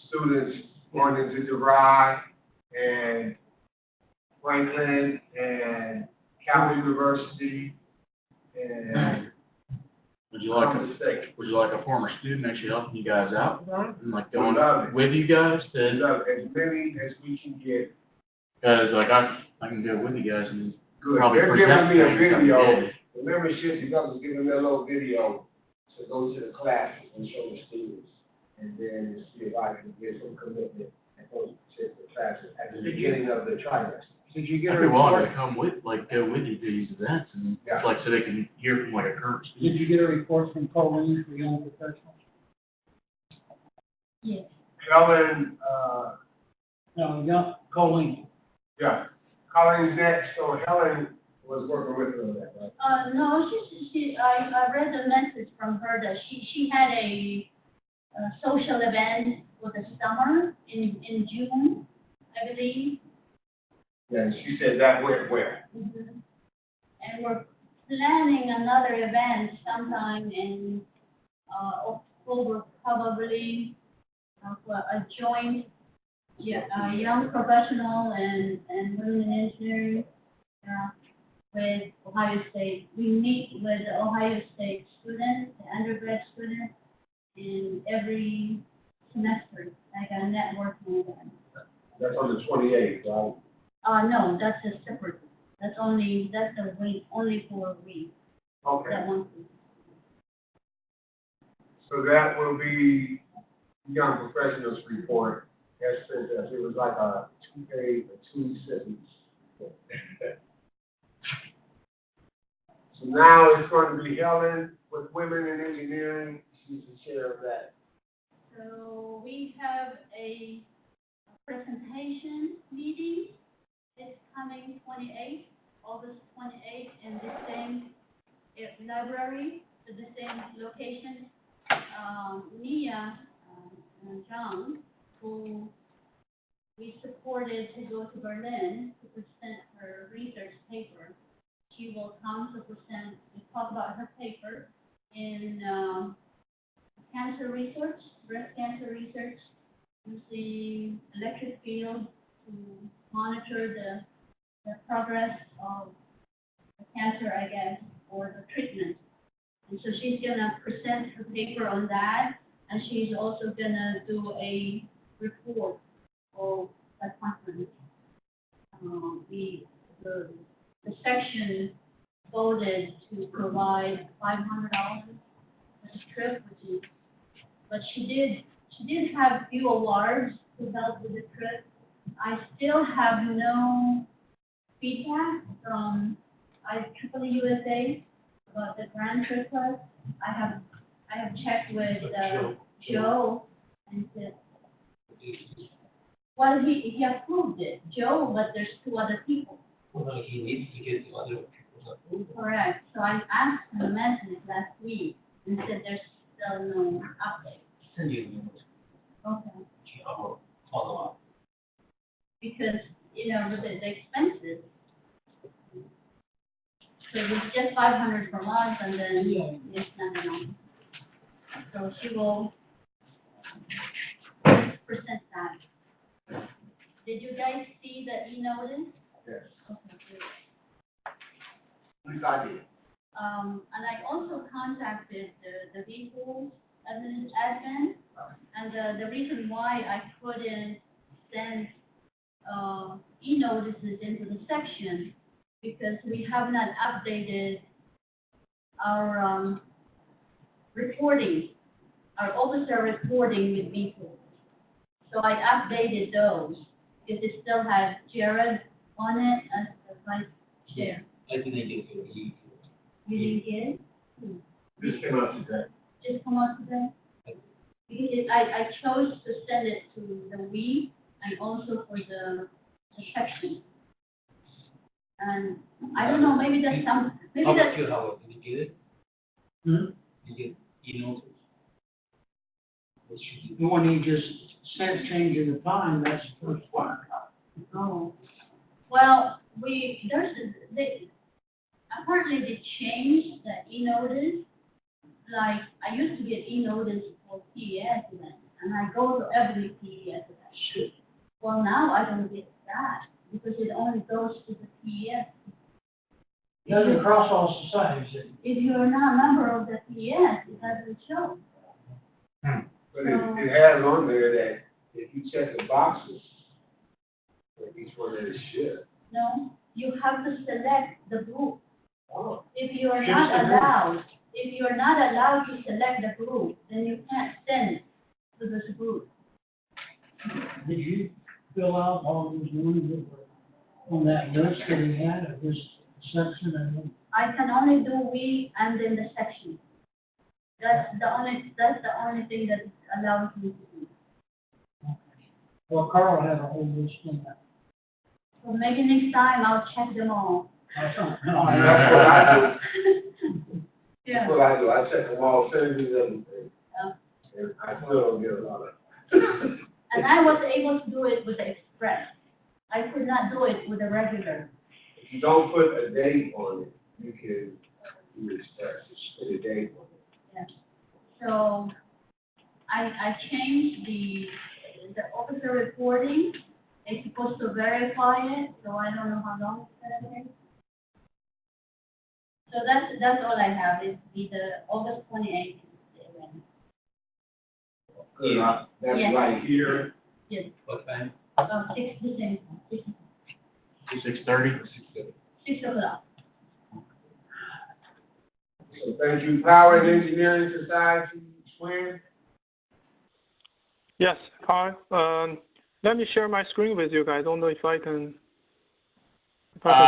S1: students going into DeVry and Franklin and Cal University and
S7: Would you like
S1: some state.
S7: would you like a former student actually helping you guys out? And like
S1: Love
S7: going
S1: it.
S7: with you guys
S1: And
S7: to,
S1: as many as we can get.
S7: because like I can go with you guys and
S1: Good,
S7: probably
S1: they're
S7: present
S1: giving me a
S7: things that we
S1: video.
S7: did.
S1: Remember, Shitty Gus was giving me a little video to go to the classes and show the students. And then see if I can get some commitment at those particular classes at the beginning of the trimester.
S3: Did you get
S7: I'd
S3: a
S7: be willing
S3: report?
S7: to come with, like, go with you to these events and,
S1: Yeah.
S7: like, so they can hear from like a current
S3: Did
S7: student.
S3: you get a report from Colleen for young professionals?
S4: Yes.
S1: Helen,
S3: No, young, Colleen.
S1: yeah, Colleen's next, so Helen was working with her on that, right?
S4: No, I read a message from her that she had a social event for the summer in June, I believe.
S1: Yeah, and she said that went where?
S4: Mhm. And we're planning another event sometime in October, probably, for a joint, young professional and women in engineering, with Ohio State. We meet with the Ohio State students, the undergrad students, in every semester, like a networking event.
S1: That's on the 28th, right?
S4: No, that's a separate, that's a week, only for a week,
S1: Okay,
S4: that one week.
S1: so that will be young professionals report, as sent us, it was like a 2-page or 2 sentence. So now it's going to be Helen with women in engineering, she's the chair of that.
S4: So we have a presentation meeting this coming 28th, August 28th, in the same library, at the same location. Nia and John, who we supported to go to Berlin to present her research paper. She will come to present, to talk about her paper in cancer research, breast cancer research, using electric field to monitor the progress of the cancer, I guess, or the treatment. And so she's gonna present her paper on that, and she's also gonna do a report for the conference. The section voted to provide $500 for the trip, but she did have few awards to help with the trip. I still have no feedback from IEEE USA about the grant request. I have checked with Joe and said, well, he approved it, Joe, but there's 2 other people.
S5: Well, he needs to get the other people's approval.
S4: Correct. So I asked him a message last week and said there's still no update.
S5: Send you a memo.
S4: Okay.
S5: I will follow up.
S4: Because, with the expenses. So it's just 500 per month and then it's not enough. So she will present that. Did you guys see the e-notice?
S1: Yes,
S4: Okay, good.
S1: at least I did.
S4: And I also contacted the vehicles admin, and the reason why I couldn't send e-notices into the section, because we have not updated our reporting, our officer reporting with vehicles. So I updated those, because it still has Jared on it as the vice chair.
S5: I didn't get your lead.
S4: You didn't get it?
S1: This came out today.
S4: Just come up today? Because I chose to send it to the we and also for the section. And I don't know, maybe that's maybe
S5: How
S4: that's,
S5: about you, Howard? Did you get it?
S3: Hmm?
S5: Did you get e-notice? What should you
S3: The one you just said changing the time, that's the first one.
S4: oh. Well, apparently they changed the e-notice. Like, I used to get e-notice for PES events, and I go to every PES event. Well, now I don't get that, because it only goes to the PES.
S3: It doesn't cross all societies.
S4: If you're not a member of the PES, it doesn't show.
S1: But it has on there that if you check the boxes, for each one that is shipped,
S4: No, you have to select the group.
S2: Oh.
S4: If you are
S3: Choose
S4: not
S3: the group.
S4: allowed to select the group, then you can't send to this group.
S3: Did you fill out all those ones that were on that list that he had of this section and?
S4: I can only do we and then the section. That's the only thing that allows me to do.
S3: Well, Carl had a whole list on that.
S4: So maybe next time I'll check them all.
S1: That's what I do.
S4: Yeah.
S1: That's what I do. I check them all, send these everything.
S4: Yeah.
S1: And I still don't get a lot of.
S4: And I was able to do it with the express. I could not do it with the regular.
S1: If you don't put a date on it, you can do express, put a date on it.
S4: Yeah. So I changed the officer reporting. They're supposed to verify it, so I don't know how long it's gonna take. So that's all I have, is the August 28th.
S1: Good, that's
S4: Yes.
S1: right here.
S4: Yes,
S5: What time?
S4: 6 December,
S7: 6:30?
S4: 6 o'clock.
S1: So thank you, Power and Engineering Society, Swin.
S6: Yes, hi. Let me share my screen with you guys. I don't know if I can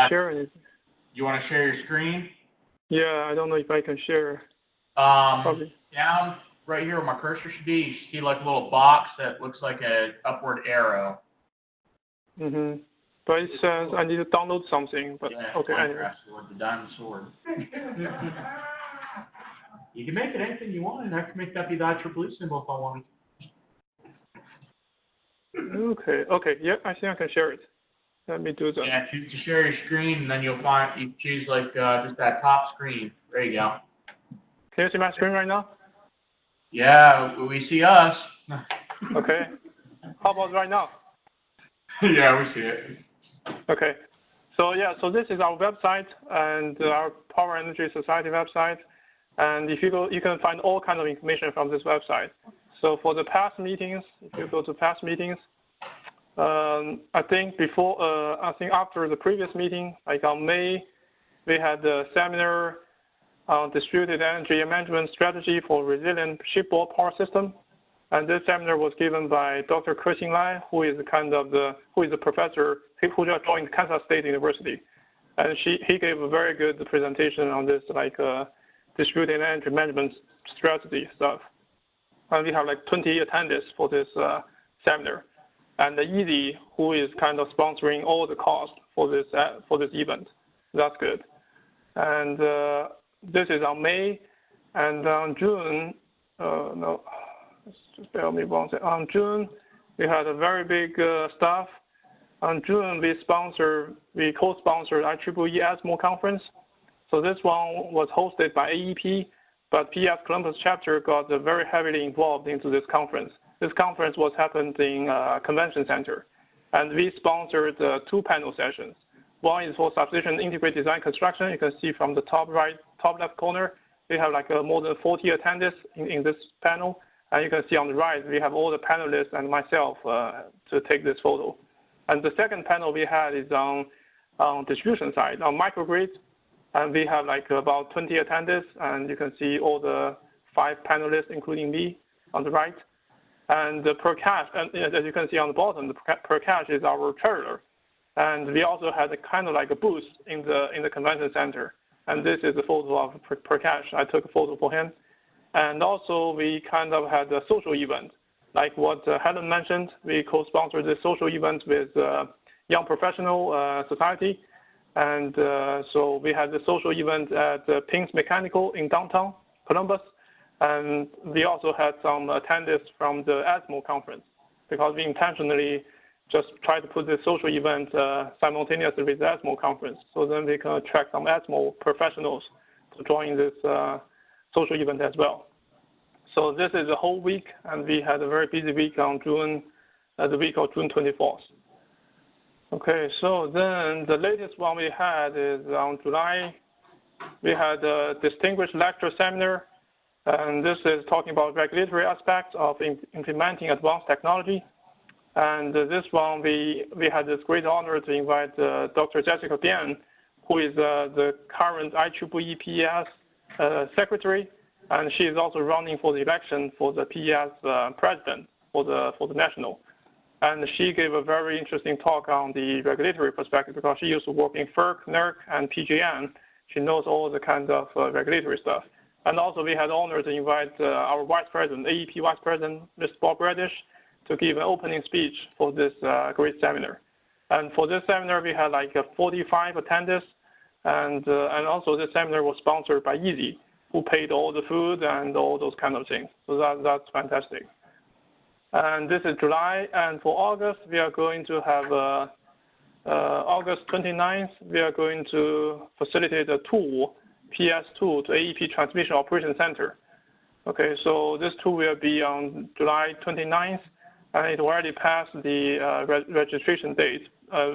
S6: share it.
S7: You wanna share your screen?
S6: Yeah, I don't know if I can share. Probably.
S7: Down right here where my cursor should be, you see like a little box that looks like an upward arrow.
S6: Mm-hmm. But it says I need to download something, but
S7: Yeah,
S6: okay, anyway.
S7: Minecraft with the diamond sword. You can make it anything you want, and I can make that be the IEEE symbol if I wanted.
S6: Okay, yeah, I think I can share it. Let me do that.
S7: Yeah, choose to share your screen, and then you choose like just that top screen. There you go.
S6: Can you see my screen right now?
S7: Yeah, we see us.
S6: Okay. How about right now?
S7: Yeah, we see it.
S6: Okay. So yeah, so this is our website and our Power Energy Society website. And if you go, you can find all kinds of information from this website. So for the past meetings, if you go to past meetings, I think after the previous meeting, like on May, we had a seminar on distributed energy management strategy for resilient shipboard power system. And this seminar was given by Dr. Ke-Xing Lai, who is a professor who just joined Kansas State University. And he gave a very good presentation on this, distributed energy management strategy stuff. And we have 20 attendees for this seminar. And Easy, who is kind of sponsoring all the costs for this event. That's good. And this is on May, and on June, just bear with me one second. On June, we had a very big stuff. On June, we co-sponsored IEEE ESMO conference. So this one was hosted by AEP, but PS Columbus chapter got very heavily involved into this conference. This conference was happened in Convention Center, and we sponsored 2 panel sessions. One is for substation integrated design construction. You can see from the top left corner, we have more than 40 attendees in this panel. And you can see on the right, we have all the panelists and myself to take this photo. And the second panel we had is on distribution side, on microgrids. And we have about 20 attendees, and you can see all the 5 panelists, including me, on the right. And the per cache, and as you can see on the bottom, the per cache is our treasurer. And we also had a booth in the convention center. And this is a photo of per cache. I took a photo for him. And also we had a social event. Like what Helen mentioned, we co-sponsored this social event with Young Professional Society. And so we had the social event at Pings Mechanical in downtown Columbus. And we also had some attendees from the ESMO conference, because we intentionally just try to put this social event simultaneously with the ESMO conference. So then we can attract some ESMO professionals to join this social event as well. So this is a whole week, and we had a very busy week on the week of June 24th. Okay, so then the latest one we had is on July. We had a distinguished lecture seminar, and this is talking about regulatory aspects of implementing advanced technology. And this one, we had this great honor to invite Dr. Jessica Bian, who is the current IEEE PES secretary, and she is also running for the election for the PES president for the national. And she gave a very interesting talk on the regulatory perspective because she used to work in FERC, NERC, and PJM. She knows all the kind of regulatory stuff. And also we had the honor to invite our vice president, AEP vice president, Mr. Bob Reddish, to give an opening speech for this great seminar. And for this seminar, we had like 45 attendees, and also this seminar was sponsored by Easy, who paid all the food and all those kind of things. So that's fantastic. And this is July, and for August, we are going to have August 29th, we are going to facilitate a tour, PS tour to AEP Transmission Operation Center. Okay, so this tour will be on July 29th, and it already passed the registration date,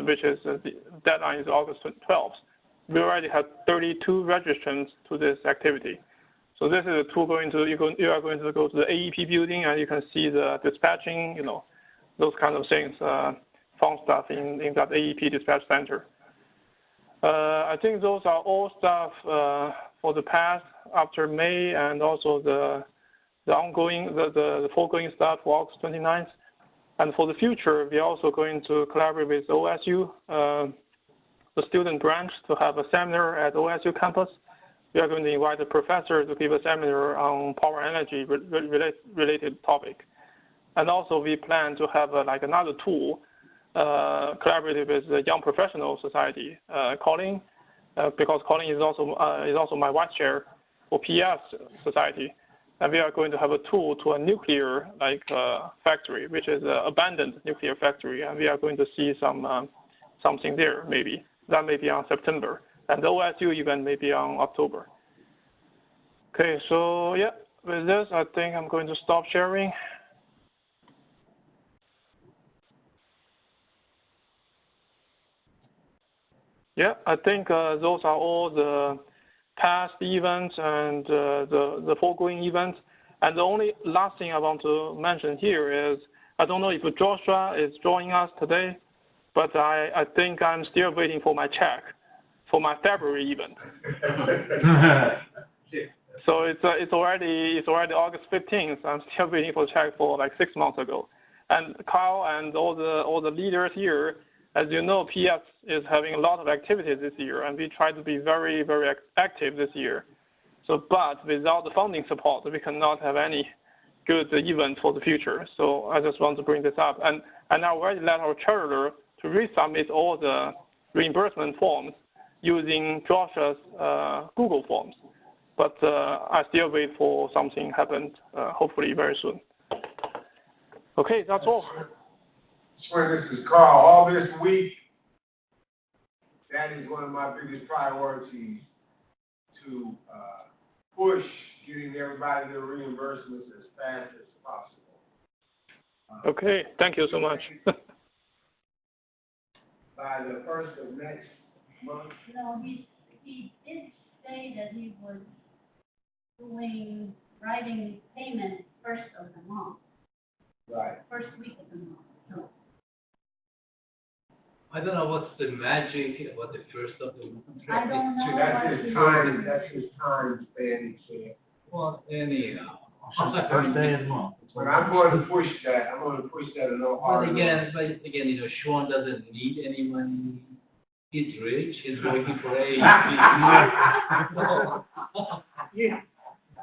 S6: which is the deadline is August 12th. We already have 32 registrants to this activity. So this is a tour you are going to go to the AEP building, and you can see the dispatching, those kind of things, fun stuff in that AEP dispatch center. I think those are all stuff for the past after May, and also the ongoing, the foregoing stuff for August 29th. And for the future, we are also going to collaborate with OSU, the student branch, to have a seminar at OSU campus. We are going to invite a professor to give a seminar on power energy related topic. And also we plan to have like another tool collaborative with the Young Professional Society, Colin, because Colin is also my vice chair for PES Society. And we are going to have a tour to a nuclear factory, which is an abandoned nuclear factory, and we are going to see something there maybe. That may be on September. And the OSU event may be on October. Okay, so yeah, with this, I think I'm going to stop sharing. Yeah, I think those are all the past events and the foregoing events. And the only last thing I want to mention here is, I don't know if Joshua is joining us today, but I think I'm still waiting for my check for my February event. So it's already August 15th. I'm still waiting for the check for like 6 months ago. And Kyle and all the leaders here, as you know, PS is having a lot of activities this year, and we try to be very, very active this year. So, but without the funding support, we cannot have any good event for the future. So I just want to bring this up. And I already let our treasurer to resubmit all the reimbursement forms using Joshua's Google Forms. But I still wait for something happen, hopefully very soon. Okay, that's all.
S1: This is Carl. All this week, that is one of my biggest priorities, to push getting everybody their reimbursements as fast as possible.
S6: Okay, thank you so much.
S1: By the first of next month.
S4: No, he did say that he was writing payment first of the month.
S1: Right.
S4: First week of the month. So.
S5: I don't know what's the magic about the first of the month.
S4: I don't know.
S1: That's his time span, he said.
S5: Well, anyhow.
S2: First day of the month.
S1: But I'm going to push that. I'm going to push that a little harder.
S5: But again, Sean doesn't need any money. He's rich. He's working for AEP.
S10: Yeah.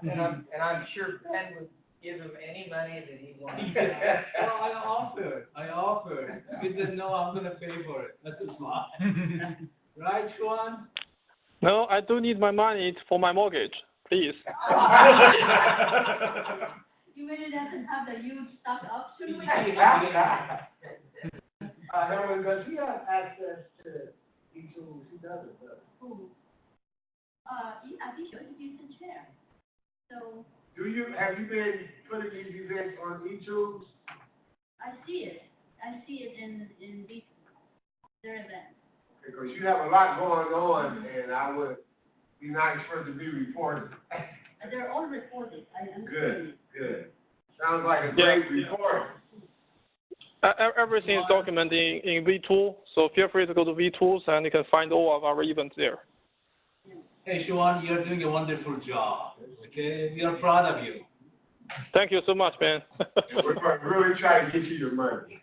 S10: And I'm sure Ben would give him any money that he wanted.
S5: Well, I offered. He said, no, I'm going to pay for it. That's fine. Right, Sean?
S6: No, I do need my money for my mortgage, please.
S4: You mean it doesn't have the huge stock option?
S10: No, because he has access to e-tools. He doesn't, though.
S4: Who? Yeah, he should. He's the chair. So.
S1: Have you been putting these events on e-tools?
S4: I see it. I see it in their events.
S1: Because you have a lot going on, and I would be nice for it to be reported.
S4: They're all recorded. I understand.
S1: Good. Sounds like a great report.
S6: Everything is documented in V-Tool, so feel free to go to V-Tools and you can find all of our events there.
S5: Hey, Sean, you're doing a wonderful job. Okay, we are proud of you.
S6: Thank you so much, man.
S1: We're really trying to get you your money.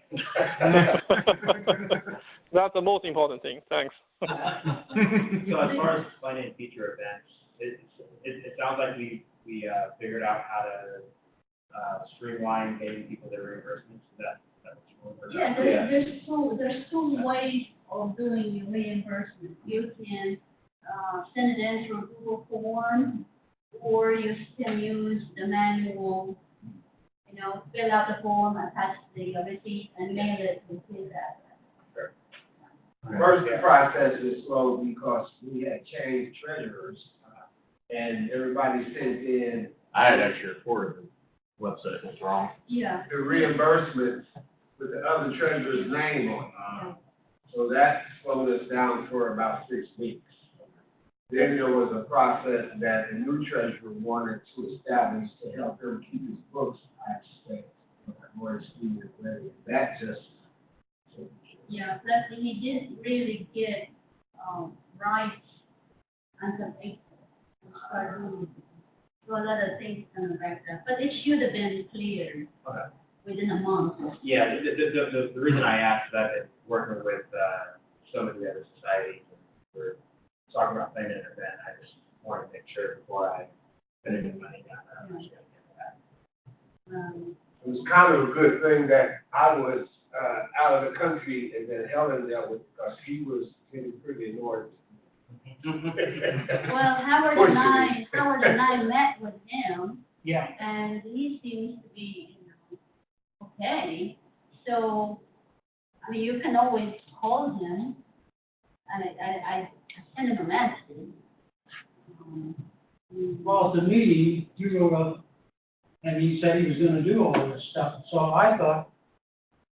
S6: That's the most important thing. Thanks.
S9: So as far as planning future events, it sounds like we figured out how to streamline paying people their reimbursements. That's what
S4: Yeah, there's two ways of doing reimbursement. You can send it in through Google form, or you can use the manual, fill out the form, attach the receipt, and mail it to his address.
S1: First, the process is slow because we had changed treasurers, and everybody sent in
S7: I had actually reported the website was wrong.
S4: Yeah.
S1: the reimbursements with the other treasurer's name on it. So that slowed us down for about 6 weeks. Then there was a process that the new treasurer wanted to establish to help him keep his books up to date, more expedient way. That just.
S4: Yeah, plus he didn't really get rights until April. So a lot of things coming back up, but it should have been cleared within a month.
S9: Yeah, the reason I asked that is working with some of the other societies, and we're talking about planning an event, I just wanted to make sure before I spend any money down there, I'm just gonna get that.
S1: It was kind of a good thing that I was out of the country and then Helen dealt with, because he was getting pretty annoyed.
S4: Well, Howard and I met with him.
S3: Yeah.
S4: And he seems to be, okay. So, I mean, you can always call him. I sent him a message.
S3: Well, at the meeting, you wrote up, and he said he was gonna do all this stuff, so I thought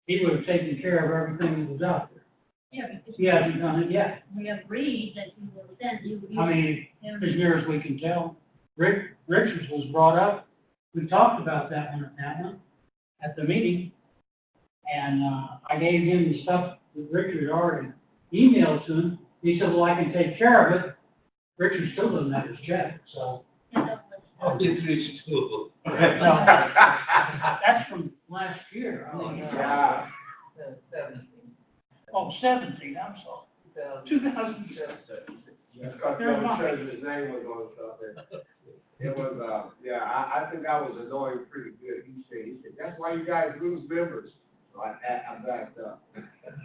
S3: he would have taken care of everything that was out there.
S4: Yeah, because
S3: He hasn't done it yet.
S4: we agreed that he will send you.
S3: I mean, as near as we can tell. Richards was brought up, we talked about that one at the meeting. And, I gave him the stuff that Richard already emailed to him. He said, well, I can take care of it. Richard still doesn't have his check, so.
S5: Oh, it's rich too.
S3: No, that's from last year. I mean,
S1: Yeah.
S10: 17.
S3: 17, I'm sorry. 2007.
S1: Because the other treasurer's name was on something. It was, I think I was annoying pretty good. He said, that's why you guys lose members. So I backed up.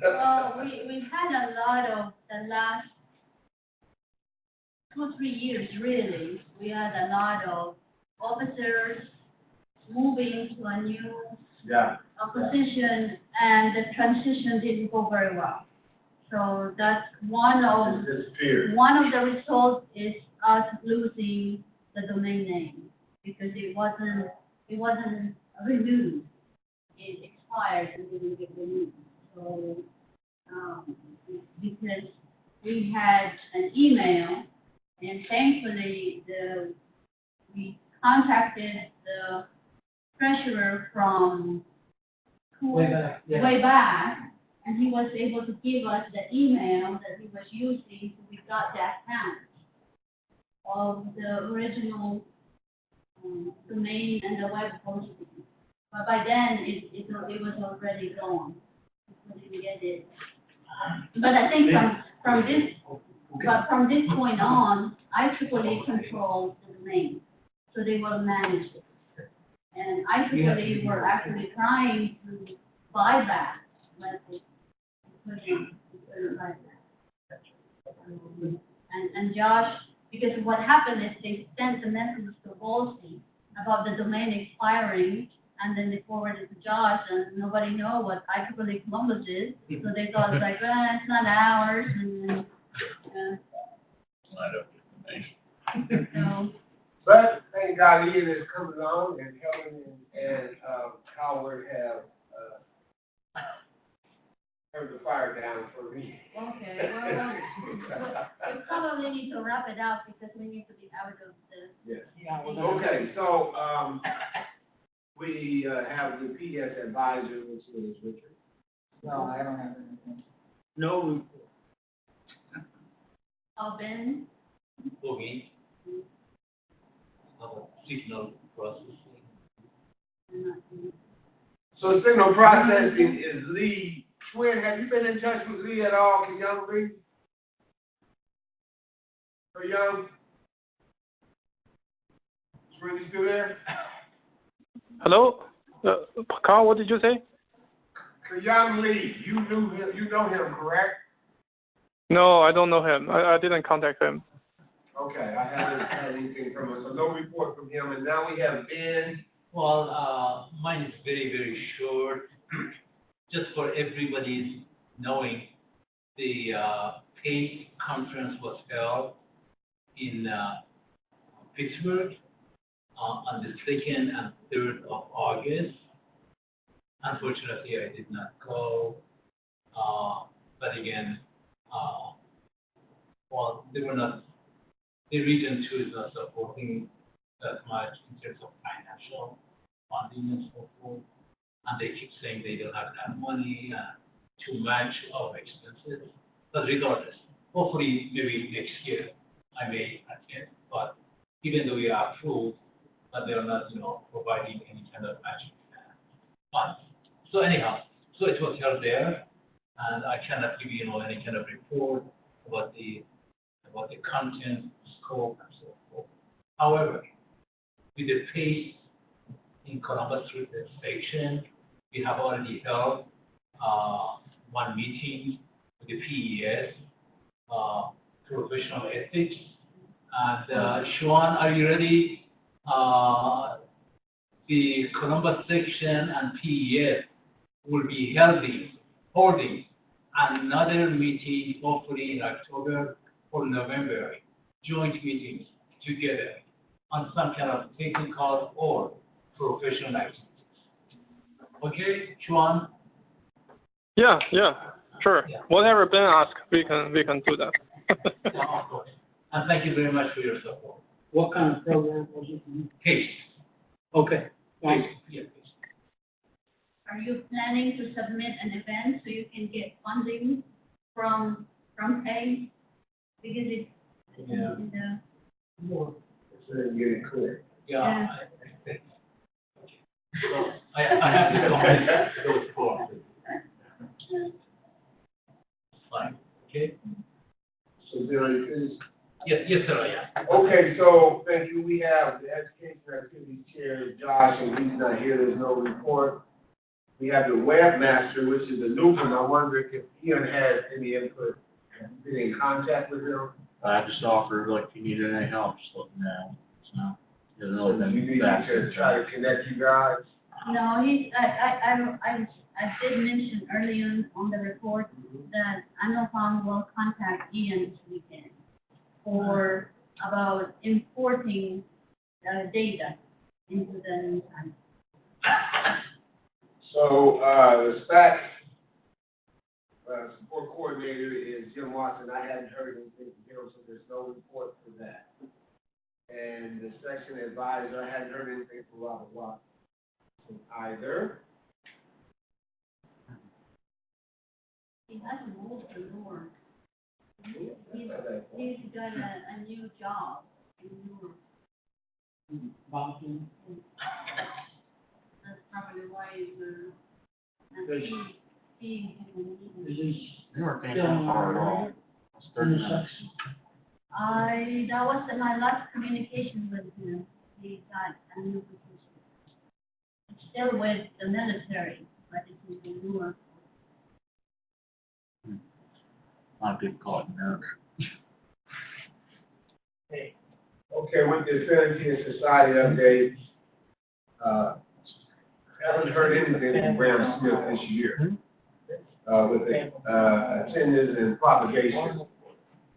S4: Well, we've had a lot of the last 2 or 3 years, really. We had a lot of officers moving to a new position, and the transition didn't go very well. So that's one of the results is us losing the domain name, because it wasn't renewed. It expired and didn't get renewed. So because we had an email, and thankfully we contacted the treasurer from way back, and he was able to give us the email that he was using, so we got the account of the original domain and the web hosting. But by then, it was already gone. We couldn't get it. But I think from this point on, IEEE controls the domain, so they will manage it. And IEEE were actually trying to buy back, but they couldn't buy back. And Josh, because what happened is they sent a message to Wolsey about the domain expiring, and then they forwarded it to Josh, and nobody know what IEEE Columbus is, so they thought it's like, it's not ours, and so.
S1: But thank God Ian is coming on, and Helen and Howard have turned the fire down for me.
S4: Okay, well, we probably need to wrap it up because we need to be out of the.
S1: Yes.
S3: Yeah, well,
S1: Okay, so we have the PS advisor, which is Richard.
S10: No, I don't have anything.
S3: No report.
S4: Ben?
S5: For me, signal processing.
S1: So signal processing is Lee. Twin, have you been in touch with Lee at all? Can young Lee? Or young? Is Lee still there?
S6: Hello? Carl, what did you say?
S1: Young Lee, you knew him, you know him, correct?
S6: No, I don't know him. I didn't contact him.
S1: Okay, I haven't had anything from him, so no report from him, and now we have Ben.
S5: Well, mine is very, very short. Just for everybody's knowing, the PACE conference was held in Pittsburgh on the 2nd and 3rd of August. Unfortunately, I did not go, but again, well, the region 2 is not supporting that much in terms of financial funding and so forth, and they keep saying they don't have enough money to match our expenses. But regardless, hopefully maybe next year I may attend. But even though we are approved, but they are not, providing any kind of matching funds. So anyhow, so it was held there, and I cannot give you, any kind of report about the content, scope, and so forth. However, with the PACE in Columbus Street section, we have already held one meeting with the PES, professional ethics. And Sean, are you ready? The Columbus section and PES will be holding another meeting, hopefully in October or November, joint meetings together on some kind of technical or professional activities. Okay, Sean?
S6: Yeah, sure.
S5: Yeah.
S6: Whatever Ben asks, we can do that.
S5: Yeah, of course. And thank you very much for your support.
S3: What kind of program was it?
S5: PACE.
S3: Okay, thanks.
S5: Yeah, PACE.
S4: Are you planning to submit an event so you can get funding from PACE? Because it's
S5: Yeah.
S4: in the.
S1: Get it clear.
S5: Yeah,
S4: Yeah.
S5: I think. So I have to comment those forms. Fine, okay?
S1: So Ben, are you finished?
S5: Yes, sir, I am.
S1: Okay, so thank you. We have the Education Activities Chair, Josh, and he's not here. There's no report. We have the webmaster, which is a new one. I wonder if Ian has any input. Have you been in contact with him?
S7: I just offered, like, if you needed any help, just let me know. So, there's no
S1: So you need
S7: back
S1: to try to connect you guys.
S4: No, I did mention earlier on the report that ANOPAM will contact Ian this weekend for about importing data into the new time.
S1: So, the SPAC support coordinator is Jim Watson. I hadn't heard anything from him, so there's no report for that. And the section advisor, I hadn't heard anything from Robert Watson either.
S4: He hasn't moved to Newark. He's got a new job in Newark.
S3: Boston.
S4: That's probably why he's,
S3: Is this
S7: Newark ain't
S3: still
S7: that
S3: in
S7: far at
S3: our
S7: all.
S3: area?
S7: It's 30 minutes.
S4: that was my last communication with him. He got a new position. It's still with the military, but it's in Newark.
S7: A lot of people call it nerd.
S1: Okay, with the Affinity and Society update, haven't heard anything from Graham Smith this year, with the, attendance and propagation.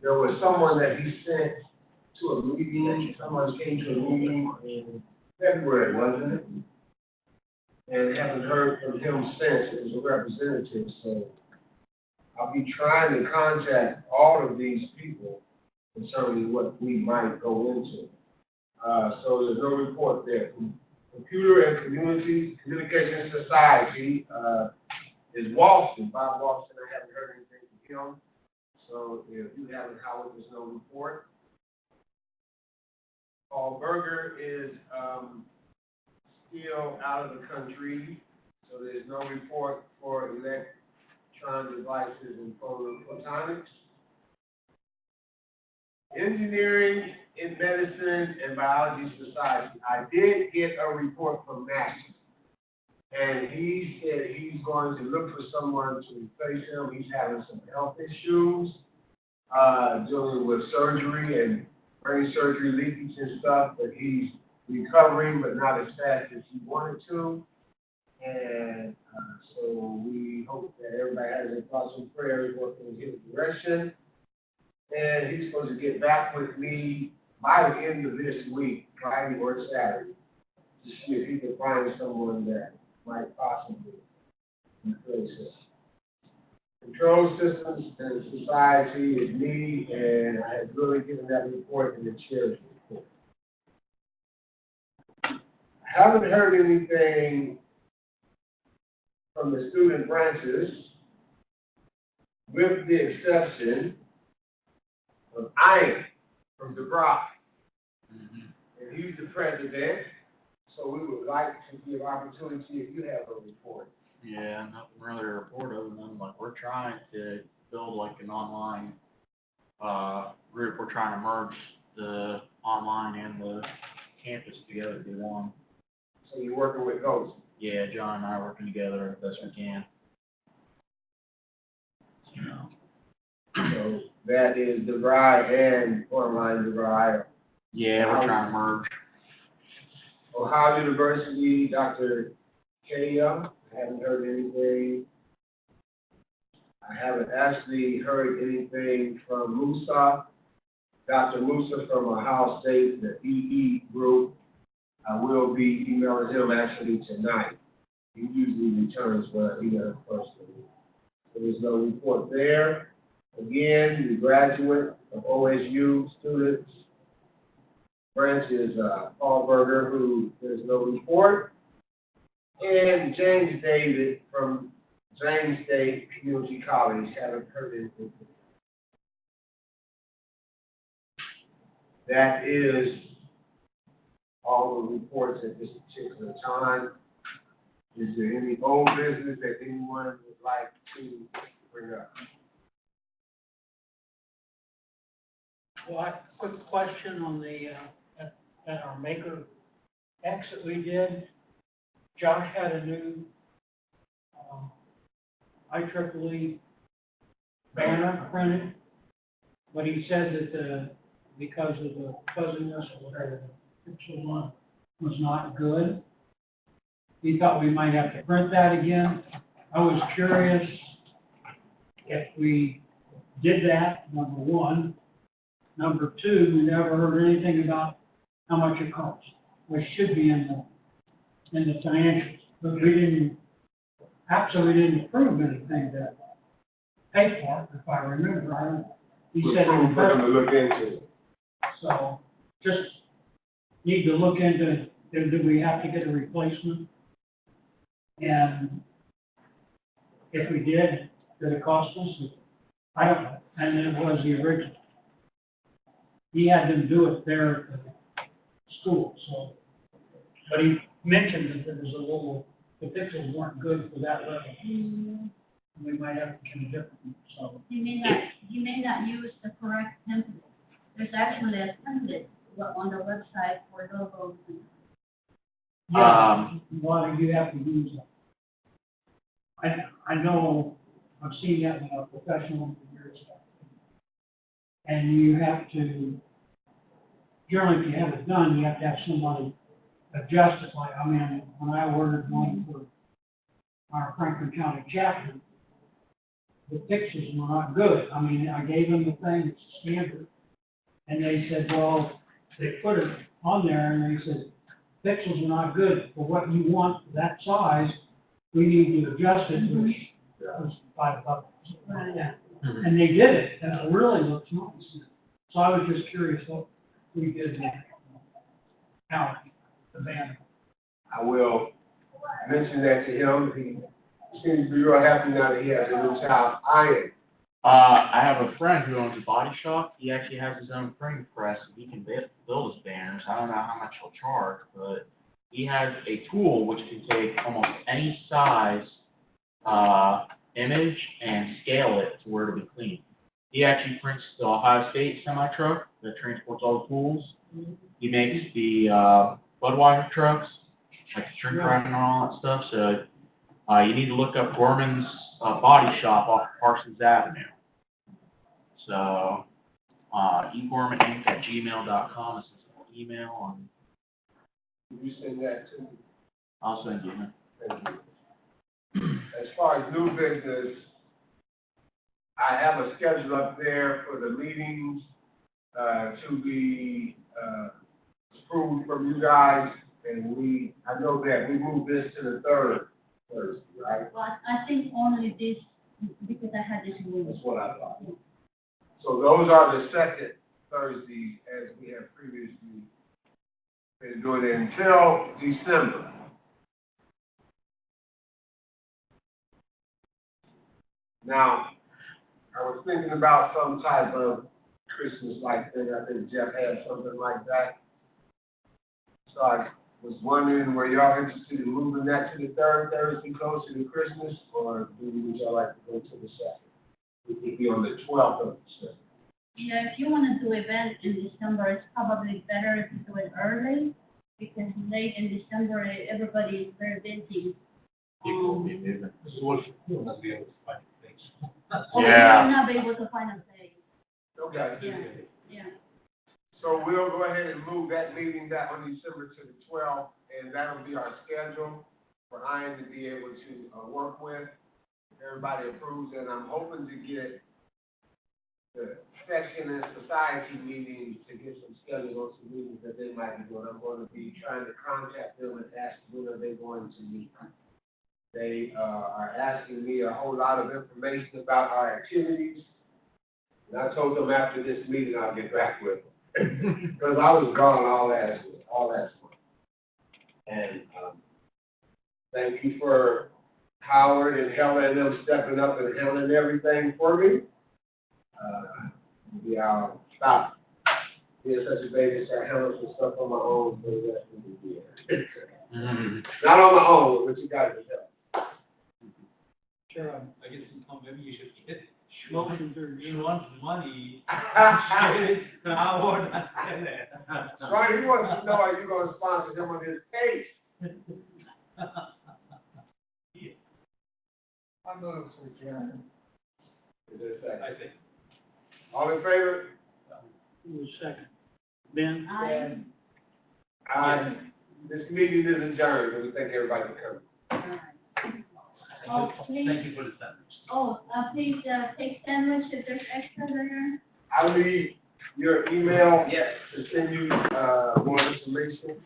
S1: There was someone that he sent to a meeting, someone came to a meeting in February, wasn't it? And haven't heard from him since, as a representative, so I'll be trying to contact all of these people concerning what we might go into. So there's no report there. Computer and Communication Society, is Walston, Bob Walston. I haven't heard anything from him. So if you haven't, Howard, there's no report. Paul Berger is still out of the country, so there's no report for electron devices and photonics. Engineering in Medicine and Biology Society. I did get a report from NASA, and he said he's going to look for someone to replace him. He's having some health issues, dealing with surgery and brain surgery, leakage and stuff, but he's recovering, but not as fast as he wanted to. And so we hope that everybody has their thoughts and prayers working in his direction. And he's supposed to get back with me by the end of this week, Friday or Saturday, to see if he can find someone that might possibly replace him. Control Systems and Society is me, and I have really given that report in the chair's report. I haven't heard anything from the student branches, with the exception of Ian from DeBry. And he's the president, so we would like to give opportunity if you have a report.
S7: Yeah, nothing really to report other than like we're trying to build like an online group. We're trying to merge the online and the campus together to be one.
S1: So you're working with those?
S7: Yeah, John and I are working together as best we can.
S1: So that is DeVry and online DeVry.
S7: Yeah, we're trying to merge.
S1: Ohio University, Dr. Kaya, I haven't heard anything. I haven't actually heard anything from Musa. Dr. Musa from Ohio State, the EE group. I will be emailing him actually tonight. He usually returns when I email him personally. There's no report there. Again, the graduate of OSU students branch is Paul Berger, who there's no report. And James David from James State Community College, haven't heard anything. That is all the reports at this particular time. Is there any old business that anyone would like to bring up?
S3: Well, quick question on the, at our Maker X that we did. Josh had a new, IEEE banner printed, but he said that because of the fuzziness or whatever, the pixel one was not good. He thought we might have to print that again. I was curious if we did that, number one. Number two, we never heard anything about how much it costs, which should be in the financials. But we didn't approve anything to pay for it, if I remember right. He said
S1: We're going to look into it.
S3: So just need to look into, do we have to get a replacement? And if we did it cost us? I don't know. And then it was the original. He had them do it there at the school, so. But he mentioned that there was a little, the pixels weren't good for that level. We might have to get a different one, so.
S4: You may not use the correct template. There's actually a template on the website for logos.
S3: Yeah, why do you have to use it? I know, I've seen that in a professional years ago. And you have to, generally if you have it done, you have to have somebody adjust it. Like, I mean, when I ordered one for our Franklin County chapter, the pictures were not good. I mean, I gave them the thing, it's standard. And they said, well, they put it on there and they said, pixels are not good for what you want for that size. We need to adjust it, which was $5.
S4: Right.
S3: And they did it, and it really looks nice. So I was just curious what we did there. How the band.
S1: I will mention that to him. He seems to be real happy now that he has a new child. Iron.
S7: I have a friend who owns a body shop. He actually has his own printing press, and he can build his banners. I don't know how much he'll charge, but he has a tool which can take almost any size image and scale it to where it'll be clean. He actually prints the Ohio State semi-truck that transports all the tools. He makes the Budweiser trucks, like the shrink wrapping and all that stuff. So you need to look up Gorman's Body Shop off Parsons Avenue. So egormaninc@gmail.com is his email.
S1: Can you send that to me?
S7: I'll send you.
S1: Thank you. As far as new business, I have a schedule up there for the meetings to be approved from you guys, and I know that we moved this to the third Thursday, right?
S4: But I think only this, because I had this rule.
S1: That's what I thought. So those are the second Thursdays, as we have previously been doing it until December. Now, I was thinking about some type of Christmas-like thing. I think Jeff had something like that. So I was wondering, were y'all interested in moving that to the third Thursday closer to Christmas, or would y'all like to go to the second? It would be on the 12th of December.
S4: Yeah, if you want to do events in December, it's probably better to do it early, because late in December, everybody is very busy.
S7: People will be busy.
S3: We'll not be able to find things.
S4: Or
S7: Yeah.
S4: you'll not be able to find a day.
S1: Okay.
S4: Yeah.
S1: So we'll go ahead and move that meeting back on December to the 12th, and that'll be our schedule for Ian to be able to work with. If everybody approves, and I'm hoping to get the section and society meetings to get some schedules on some meetings that they might be doing. I'm going to be trying to contact them and ask when are they going to meet. They are asking me a whole lot of information about our activities, and I told them after this meeting I'll get back with them. Because I was gone all last month. And thank you for Howard and Helen and them stepping up and handling everything for me. I'll stop being such a baby and start handling some stuff on my own for the rest of the year. Not on my own, but you guys are help.
S5: Sure, I guess maybe you should get
S3: Motion to adjourn.
S5: you want money. Howard,
S1: Right, he wants to know, are you going to sponsor him on his case?
S10: I move to adjourn.
S1: Is there a second?
S5: I think.
S1: All in favor?
S3: Who was second? Ben?
S1: This meeting is adjourned, and we thank everybody for coming.
S4: Oh, please,
S5: Thank you for the sandwich.
S4: please, take sandwich if there's extra there.
S1: I'll leave your email
S9: Yes.
S1: to send you, more information.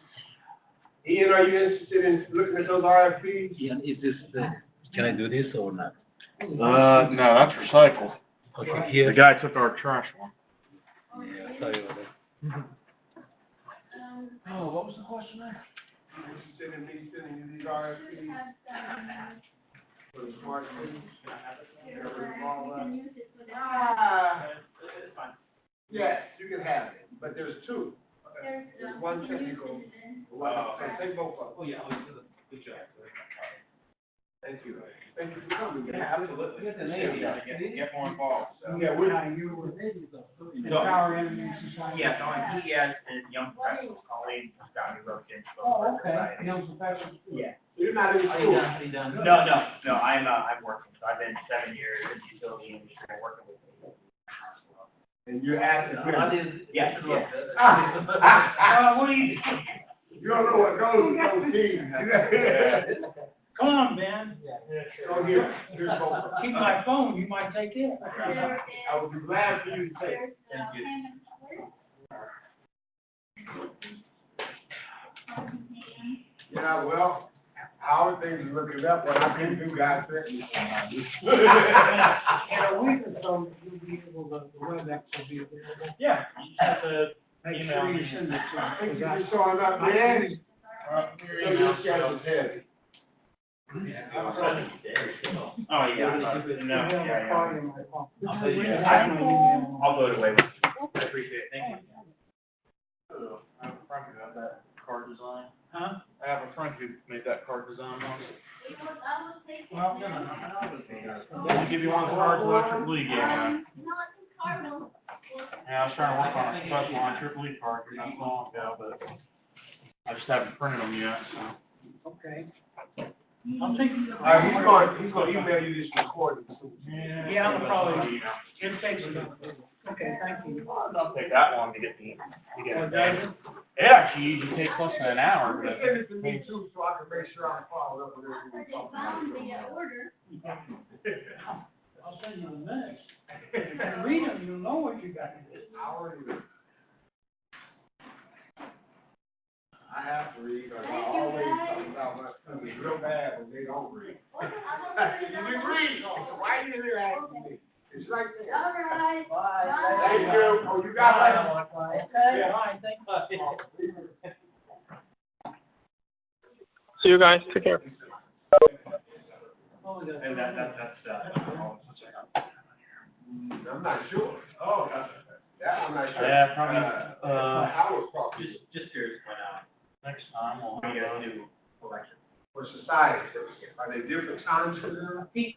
S1: Ian, are you interested in looking at those RFPs?
S5: Ian, is this, can I do this or not?
S7: No, that's recycled.
S5: Okay, here.
S7: The guy took our trash one.
S5: Yeah, sorry about that.
S7: Oh, what was the question there?
S1: Interested in me sending you these RFPs for the smart cities? Yes, you can have it, but there's two. There's one technical, one, so take both of them.
S5: Oh, yeah, good job.
S1: Thank you. Thank you for coming.
S9: Yeah, absolutely.
S5: Get the name.
S9: Get more involved, so.
S1: Yeah, we're,
S3: You were Power Energy Society.
S9: Yeah, so I'm PES and Young Professionals, Colleen got me roped into the.
S3: Oh, okay.
S9: society.
S3: Young professional.
S9: Yeah.
S1: you're not in
S5: Are you
S1: school.
S5: done? Are you done?
S9: No, I'm working, so I've been 7 years in the utility industry, working with people.
S1: And you're asking.
S5: What is?
S9: Yes, yes.
S5: What do you?
S1: You don't know what goes with those teams.
S3: Come on, Ben.
S1: So here's both of them.
S3: Keep my phone, you might take it.
S1: I would be glad for you to take it.
S5: Thank you.
S1: Yeah, well, how things are looking up, what I can do, guys, certainly.
S3: In a week or so, you'll be able to, the WebEx will be available.
S9: Yeah, you just have to
S3: Make
S9: email
S3: sure you
S9: me.
S3: send it to me.
S1: Thank you for showing up, man. Your schedule's heavy.
S9: Oh, yeah, no,
S3: We
S9: yeah,
S3: have a
S9: yeah.
S3: card in my phone.
S9: I'll tell you,
S3: We just have no email.
S9: I'll vote away. I appreciate it, thank you.
S7: I have a friend who had that card design.
S3: Huh?
S7: I have a friend who made that card design once.
S3: Well,
S7: Did he give you one of the cards that Triple E gave you? Yeah, I was trying to work on a special on Triple E card, not so long ago, but I just haven't printed them yet, so.
S3: Okay. I'll take.
S1: All right, he's gonna email you this recording soon.
S3: Yeah, I'll probably, it takes a minute. Okay, thank you.
S7: I'll take that long to get the,
S3: Well, does it?
S7: It actually usually takes less than an hour,
S1: Just
S7: but.
S1: send it to me too, so I can make sure I'm following up with everything.
S4: They found the order.
S3: I'll send you the minutes. If you read them, you'll know what you got to do.
S1: I have to read, because I always talk about my son, it's real bad when they don't read. You read, so why you here asking me? It's right there.
S4: All right.
S1: Thank you. Oh, you got it?
S3: Okay, all right, thank you.
S6: See you guys. Take care.
S3: Oh, we got-
S9: And
S1: I'm not sure. Oh, that I'm not sure.
S7: Yeah, probably,
S1: I was probably,
S9: just curious when,
S7: next time we'll.
S9: when you guys do election.
S1: for society, are there different times for them?
S3: He